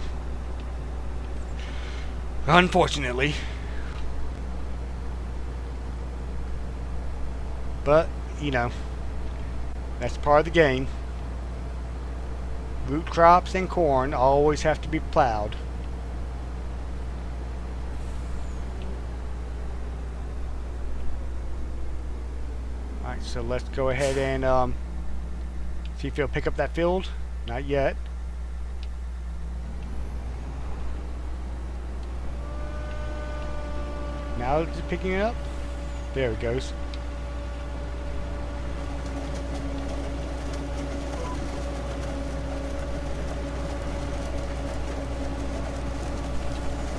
Speaker 1: Unfortunately. But, you know, that's part of the game. Root crops and corn always have to be plowed. Alright, so let's go ahead and see if he'll pick up that field. Not yet. Now it's picking it up. There it goes.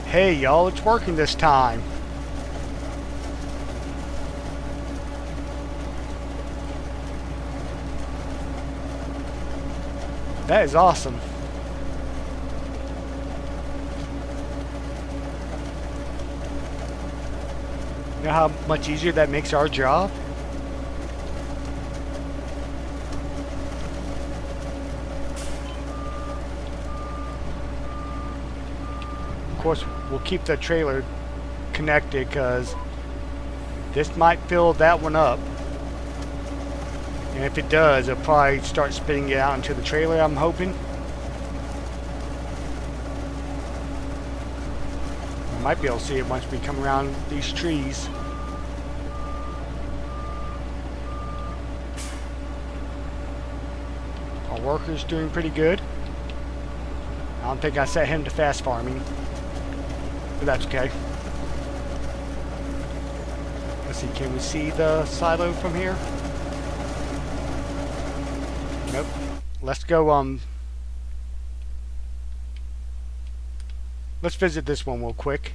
Speaker 1: Hey y'all, it's working this time. That is awesome. You know how much easier that makes our job? Of course, we'll keep the trailer connected because this might fill that one up. And if it does, it'll probably start spitting it out into the trailer, I'm hoping. I might be able to see it once we come around these trees. Our worker's doing pretty good. I don't think I set him to fast farming, but that's okay. Let's see, can we see the silo from here? Nope. Let's go, let's visit this one real quick.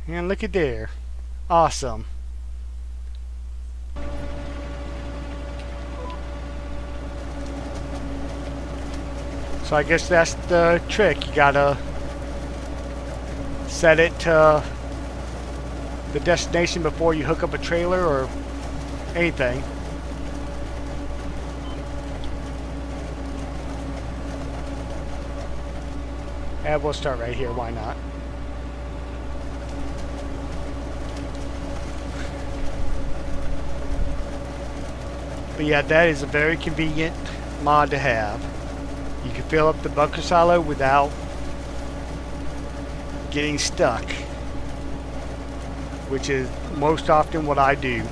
Speaker 1: And look at there. Awesome. So I guess that's the trick. You gotta set it to the destination before you hook up a trailer or anything. And we'll start right here, why not? But yeah, that is a very convenient mod to have. You can fill up the bunker silo without getting stuck, which is most often what I do.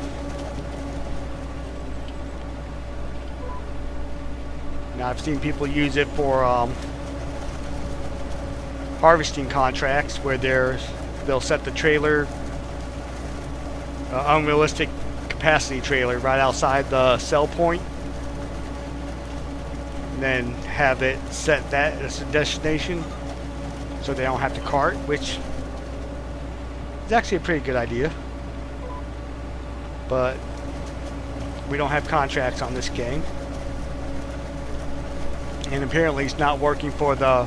Speaker 1: Now I've seen people use it for harvesting contracts where they'll set the trailer, unrealistic capacity trailer, right outside the sell point, and then have it set that as a destination so they don't have to cart, which is actually a pretty good idea. But we don't have contracts on this game, and apparently it's not working for the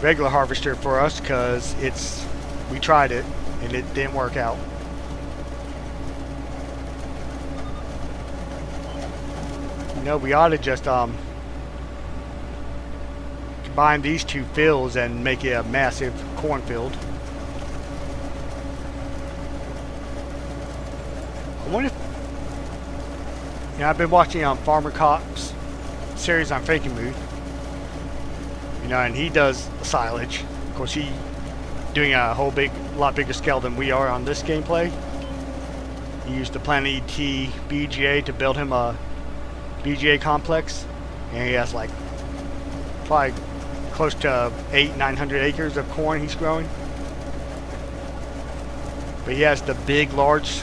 Speaker 1: regular harvester for us, because we tried it and it didn't work out. You know, we ought to just combine these two fields and make it a massive cornfield. I wonder if, you know, I've been watching Farmer Cop's series on Frankenmuth, you know, and he does silage. Of course, he doing a lot bigger scale than we are on this gameplay. He used the Planet ET BGA to build him a BGA complex, and he has like probably close to 800-900 acres of corn he's growing. But he has the big, large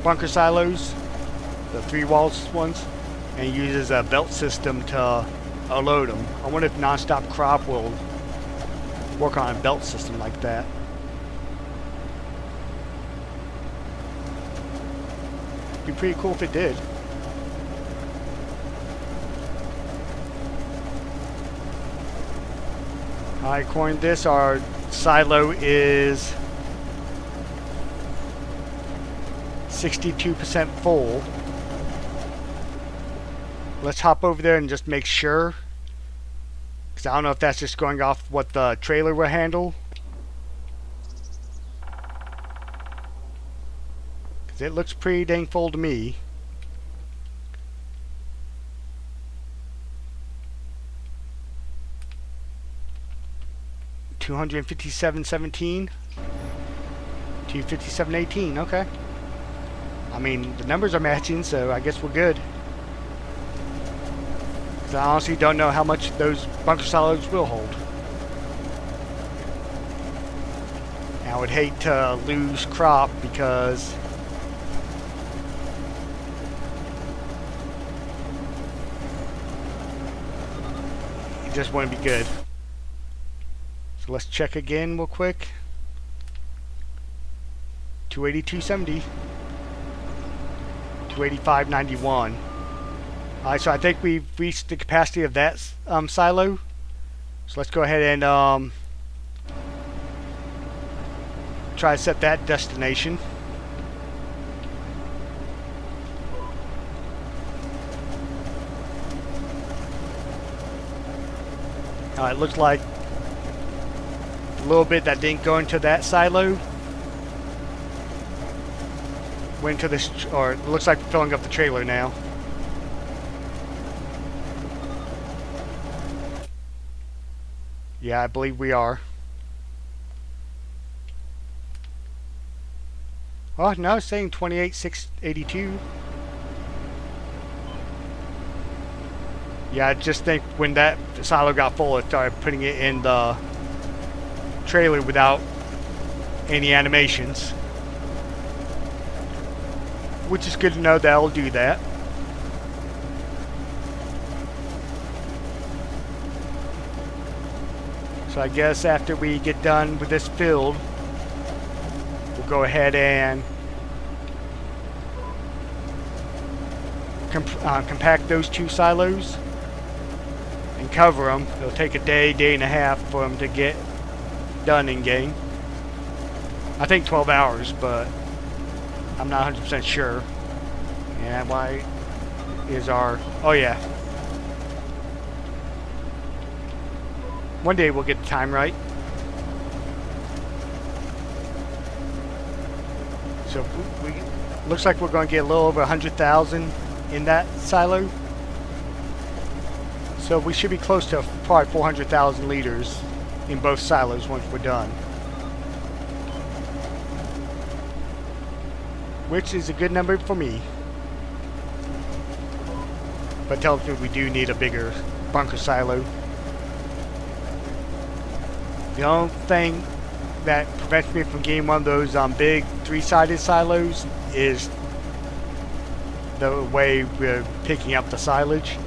Speaker 1: bunker silos, the 3-walls ones, and he uses a belt system to load them. I wonder if Nonstop Crop will work on a belt system like that. It'd be pretty cool if it did. Alright, according to this, our silo is 62% full. Let's hop over there and just make sure, because I don't know if that's just going off what the trailer will handle. Because it looks pretty dang full to me. $257.17, $257.18. Okay. I mean, the numbers are matching, so I guess we're good. Because I honestly don't know how much those bunker silos will hold. I would hate to lose crop because it just wouldn't be good. So let's check again real quick. 282.70, 285.91. Alright, so I think we've reached the capacity of that silo. So let's go ahead and try to set that destination. Alright, looks like a little bit that didn't go into that silo went to this, or it looks like we're filling up the trailer now. Yeah, I believe we are. Oh, no, it's saying 28,682. Yeah, I just think when that silo got full, it started putting it in the trailer without any animations, which is good to know that I'll do that. So I guess after we get done with this field, we'll go ahead and compact those two silos and cover them. It'll take a day and a half for them to get done in game. I think 12 hours, but I'm not 100% sure. And why is our... oh yeah. One day we'll get the time right. So Looks like we're going to get a little over 100,000 in that silo. So we should be close to probably 400,000 liters in both silos once we're done. Which is a good number for me. But tells me we do need a bigger bunker silo. The only thing that prevents me from getting one of those big three-sided silos is the way we're picking up the silage.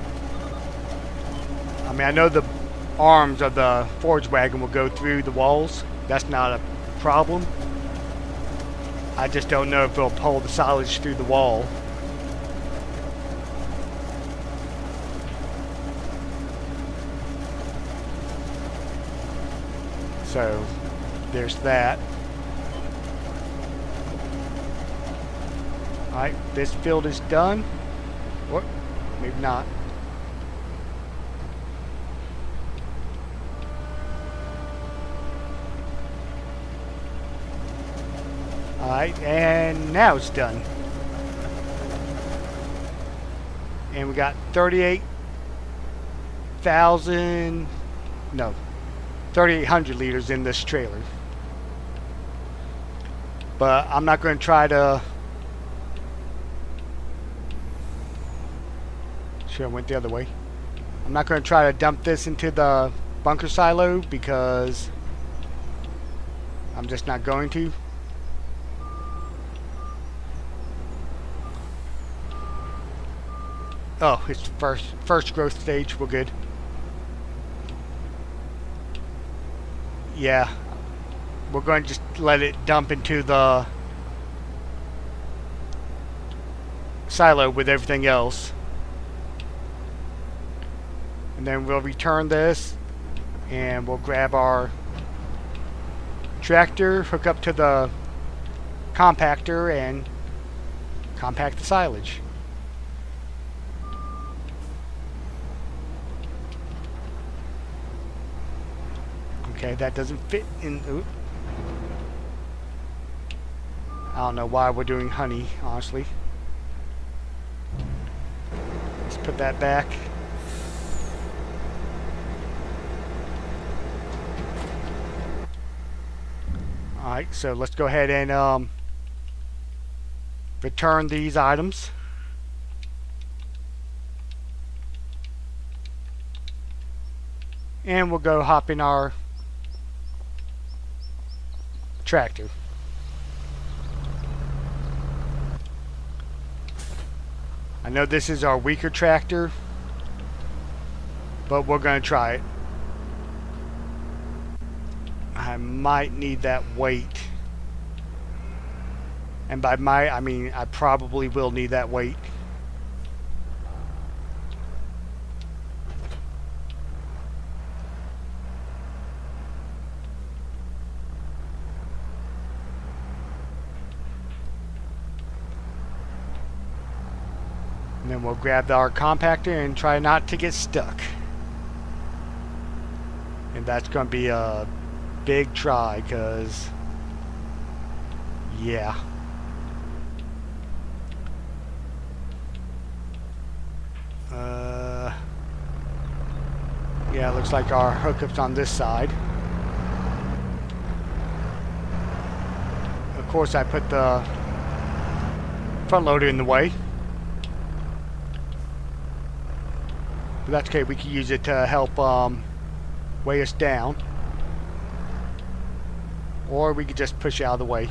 Speaker 1: I mean, I know the arms of the forage wagon will go through the walls. That's not a problem. I just don't know if it'll pull the silage through the wall. So, there's that. Alright, this field is done. What? Maybe not. Alright, and now it's done. And we got 38,000, no, 3,800 liters in this trailer. But I'm not going to try to... Should have went the other way. I'm not going to try to dump this into the bunker silo because I'm just not going to. Oh, it's first growth stage. We're good. Yeah, we're going to just let it dump into the silo with everything else. And then we'll return this and we'll grab our tractor, hook up to the compactor and compact the silage. Okay, that doesn't fit in. Ooh. I don't know why we're doing honey, honestly. Let's put that back. Alright, so let's go ahead and return these items. And we'll go hop in our tractor. I know this is our weaker tractor, but we're going to try it. I might need that weight. And by might, I mean I probably will need that weight. And then we'll grab our compactor and try not to get stuck. And that's going to be a big try, because yeah. Yeah, it looks like our hookup's on this side. Of course, I put the front loader in the way. But that's okay, we can use it to help weigh us down. Or we could just push it out of the way.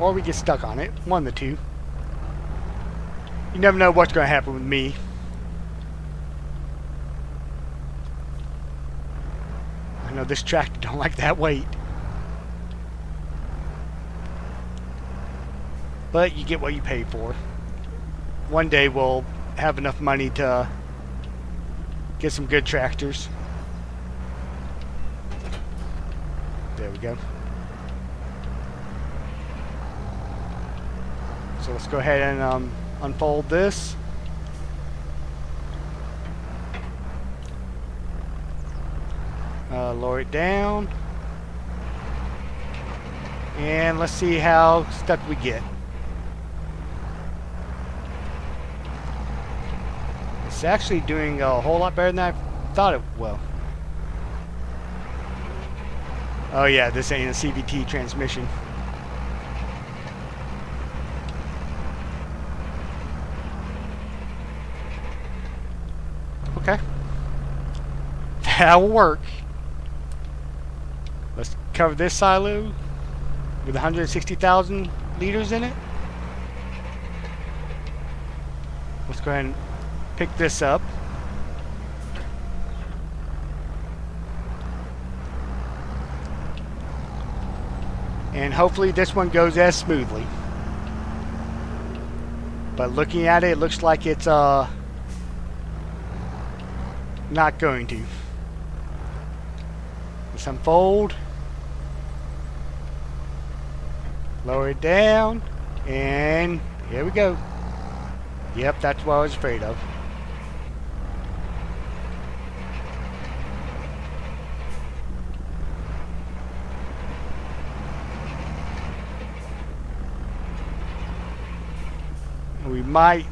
Speaker 1: Or we get stuck on it. One of the two. You never know what's going to happen with me. I know this tractor don't like that weight. But you get what you pay for. One day we'll have enough money to get some good tractors. There we go. So let's go ahead and unfold this. Lower it down.
Speaker 2: And let's see how stuck we get. It's actually doing a whole lot better than I thought it will. Oh yeah, this ain't a CVT transmission. Okay. That'll work. Let's cover this silo with 160,000 liters in it. Let's go ahead and pick this up. And hopefully this one goes as smoothly. But looking at it, it looks like it's not going to. Let's unfold. Lower it down. And here we go. Yep, that's what I was afraid of. We might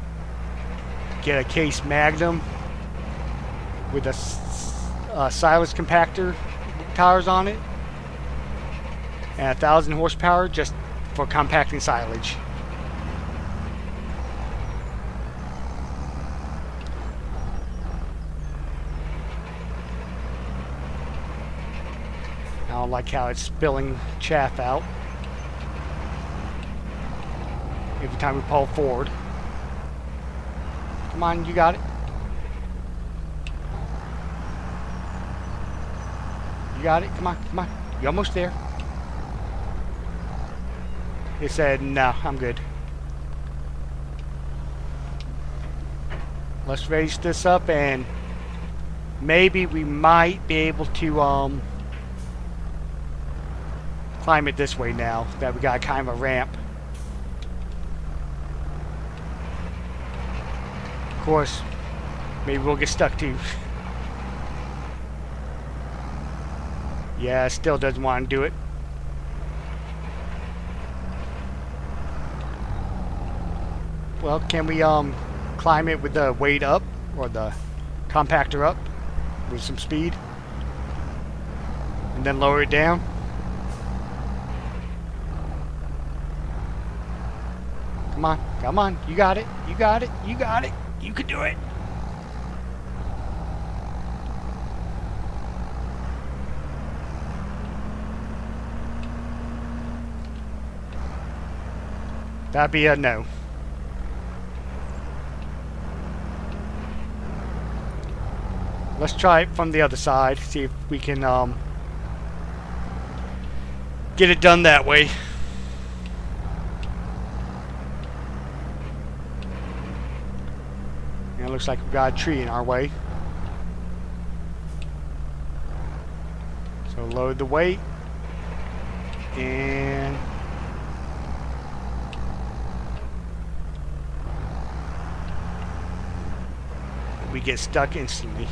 Speaker 2: get a Case Magnum with a silage compactor tires on it and 1,000 horsepower just for compacting silage. I don't like how it's spilling chaff out every time we pull forward. Come on, you got it. You got it. Come on, come on. You're almost there. It said, no, I'm good. Let's raise this up and maybe we might be able to climb it this way now that we got kind of a ramp. Of course, maybe we'll get stuck too. Yeah, it still doesn't want to do it. Well, can we climb it with the weight up or the compactor up with some speed and then lower it down? Come on, come on, you got it, you got it, you got it, you can do it. That'd be a no. Let's try it from the other side, see if we can get it done that way. It looks like we've got a tree in our way. So load the weight and we get stuck instantly.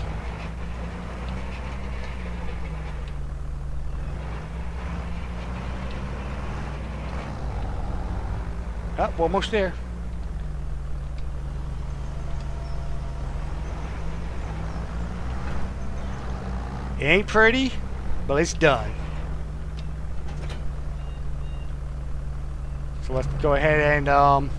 Speaker 2: Oh, we're almost there. It ain't pretty, but it's done. So let's go ahead and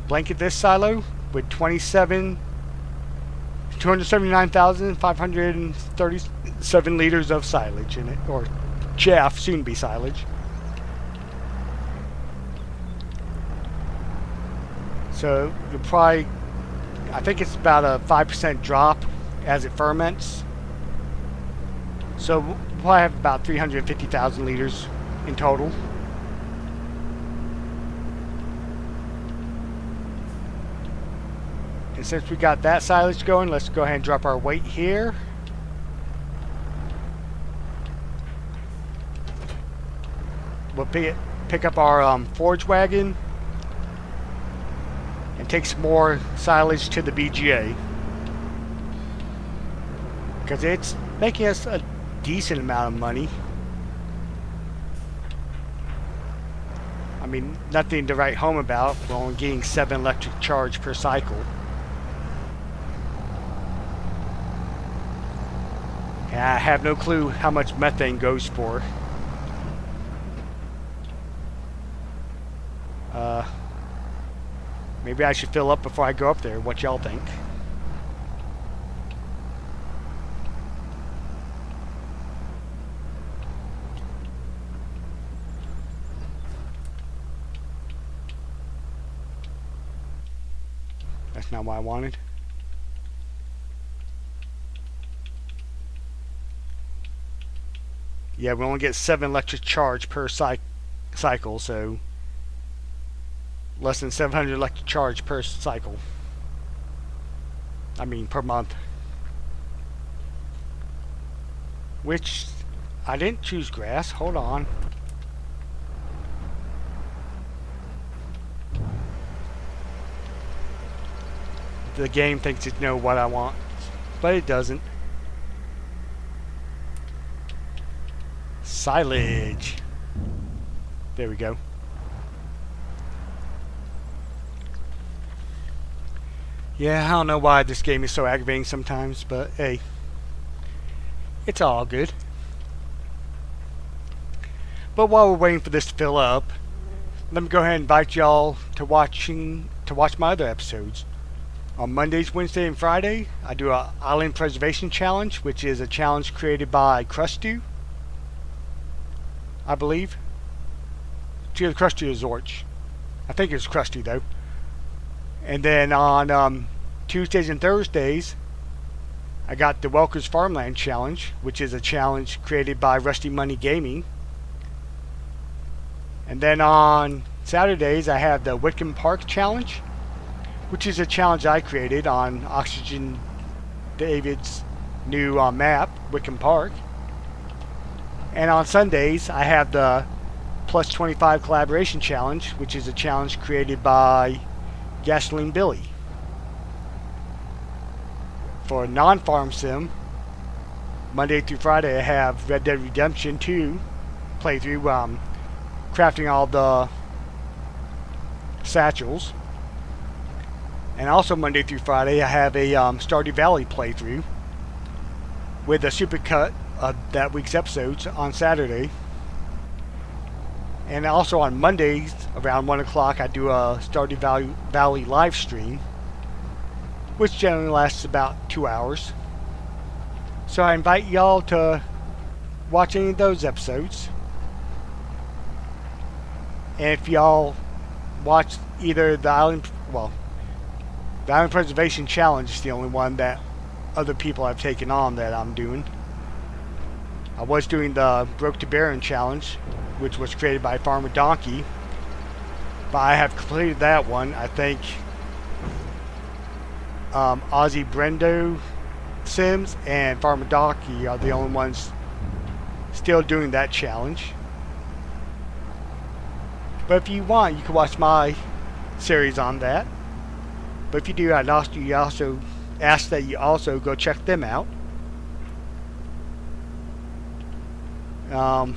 Speaker 2: blanket this silo with 279,537 liters of silage in it, or chaff, soon to be silage. So you'll probably, I think it's about a 5% drop as it ferments. So we'll probably have about 350,000 liters in total. And since we got that silage going, let's go ahead and drop our weight here. We'll pick up our forage wagon and take some more silage to the BGA, because it's making us a decent amount of money. mean, nothing to write home about. We're only getting 7 electric charge per cycle. And I have no clue how much methane goes for. Maybe I should fill up before I go up there. What y'all think? That's not what I wanted. Yeah, we only get 7 electric charge per cycle, so less than 700 electric charge per cycle. I mean, per month. Which, I didn't choose grass. Hold on. The game thinks it knows what I want, but it doesn't. Silage. There we go. Yeah, I don't know why this game is so aggravating sometimes, but hey, it's all good. But while we're waiting for this to fill up, let me go ahead and invite y'all to watch my other episodes. On Mondays, Wednesday, and Friday, I do an Island Preservation Challenge, which is a challenge created by Krusty, I believe. To the Krusty Resorts. I think it's Krusty though. And then on Tuesdays and Thursdays, I got the Welker's Farmland Challenge, which is a challenge created by Rusty Money Gaming. And then on Saturdays, I have the Whitcomb Park Challenge, which is a challenge I created on Oxygen David's new map, Whitcomb Park. And on Sundays, I have the Plus 25 Collaboration Challenge, which is a challenge created by Gasoline Billy. For non-farm sim, Monday through Friday, I have Red Dead Redemption 2 playthrough, crafting all the satchels. And also Monday through Friday, I have a Stardew Valley playthrough with a supercut of that week's episodes on Saturday. And also on Mondays around 1 o'clock, I do a Stardew Valley live stream, which generally lasts about 2 hours. So I invite y'all to watch any of those episodes. And if y'all watch either the Island Preservation Challenge is the only one that other people have taken on that I'm doing. I was doing the Broke to Barren Challenge, which was created by Farmer Donkey, but I have completed that one. I think Ozzy Brendo Sims and Farmer Donkey are the only ones still doing that challenge. But if you want, you can watch my series on that. But if you do, I'd also ask that you also go check them out. And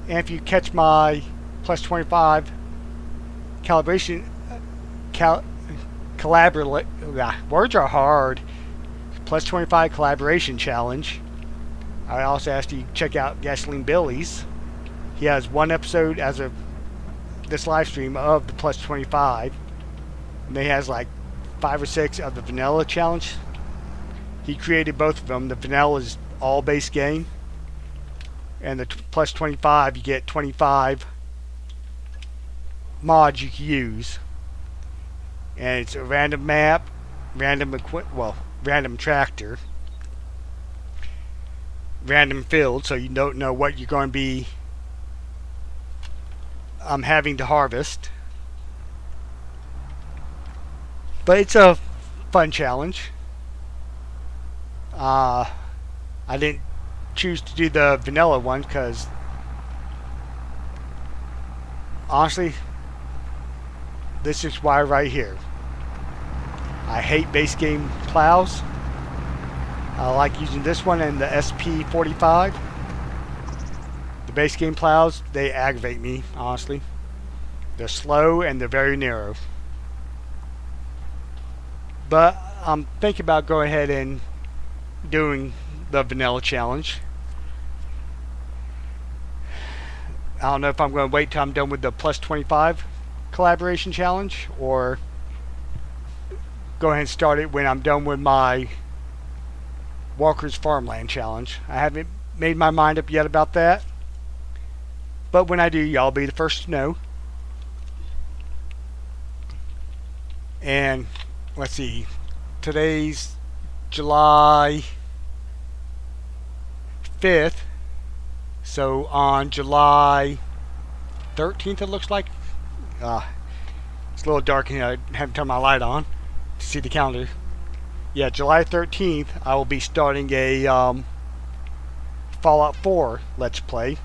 Speaker 2: if you catch my plus 25 calibration, words are hard, plus 25 collaboration challenge, I also asked you to check out Gasoline Billy's. He has one episode as of this live stream of the plus 25. And he has like 5 or 6 of the vanilla challenge. He created both of them. The vanilla is all base game, and the plus 25 you get 25 mods you can use. And it's a random map, random tractor, random field, so you don't know what you're going to be having to harvest. But it's a fun challenge. I didn't choose to do the vanilla one because honestly, this is why right here. I hate base game plows. I like using this one and the SP45. The base game plows, they aggravate me, honestly. They're slow and they're very narrow. But I'm thinking about going ahead and doing the vanilla challenge. I don't know if I'm going to wait till I'm done with the plus 25 collaboration challenge, or go ahead and start it when I'm done with my Walker's Farmland challenge. I haven't made my mind up yet about that, but when I do, y'all be the first to know. And let's see, today's July 5th, so on July 13th, it looks like. It's a little dark in here. I haven't turned my light on to see the calendar. Yeah, July 13th, I will be starting a Fallout 4 Let's Play,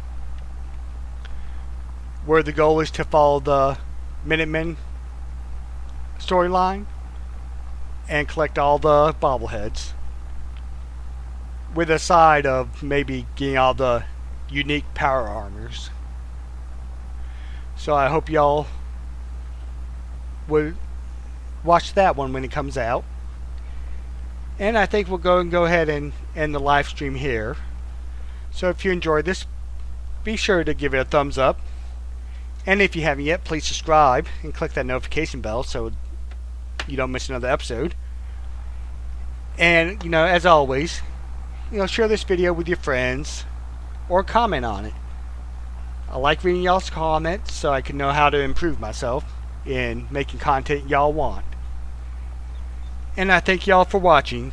Speaker 2: where the goal is to follow the Minutemen storyline and collect all the bobbleheads, with a side of maybe getting all the unique power armors. So I hope y'all would watch that one when it comes out. And I think we'll go ahead and end the live stream here. So if you enjoyed this, be sure to give it a thumbs up. And if you haven't yet, please subscribe and click that notification bell so you don't miss another episode. And, as always, share this video with your friends or comment on it. I like reading y'all's comments so I can know how to improve myself in making content y'all want. And I thank y'all for watching.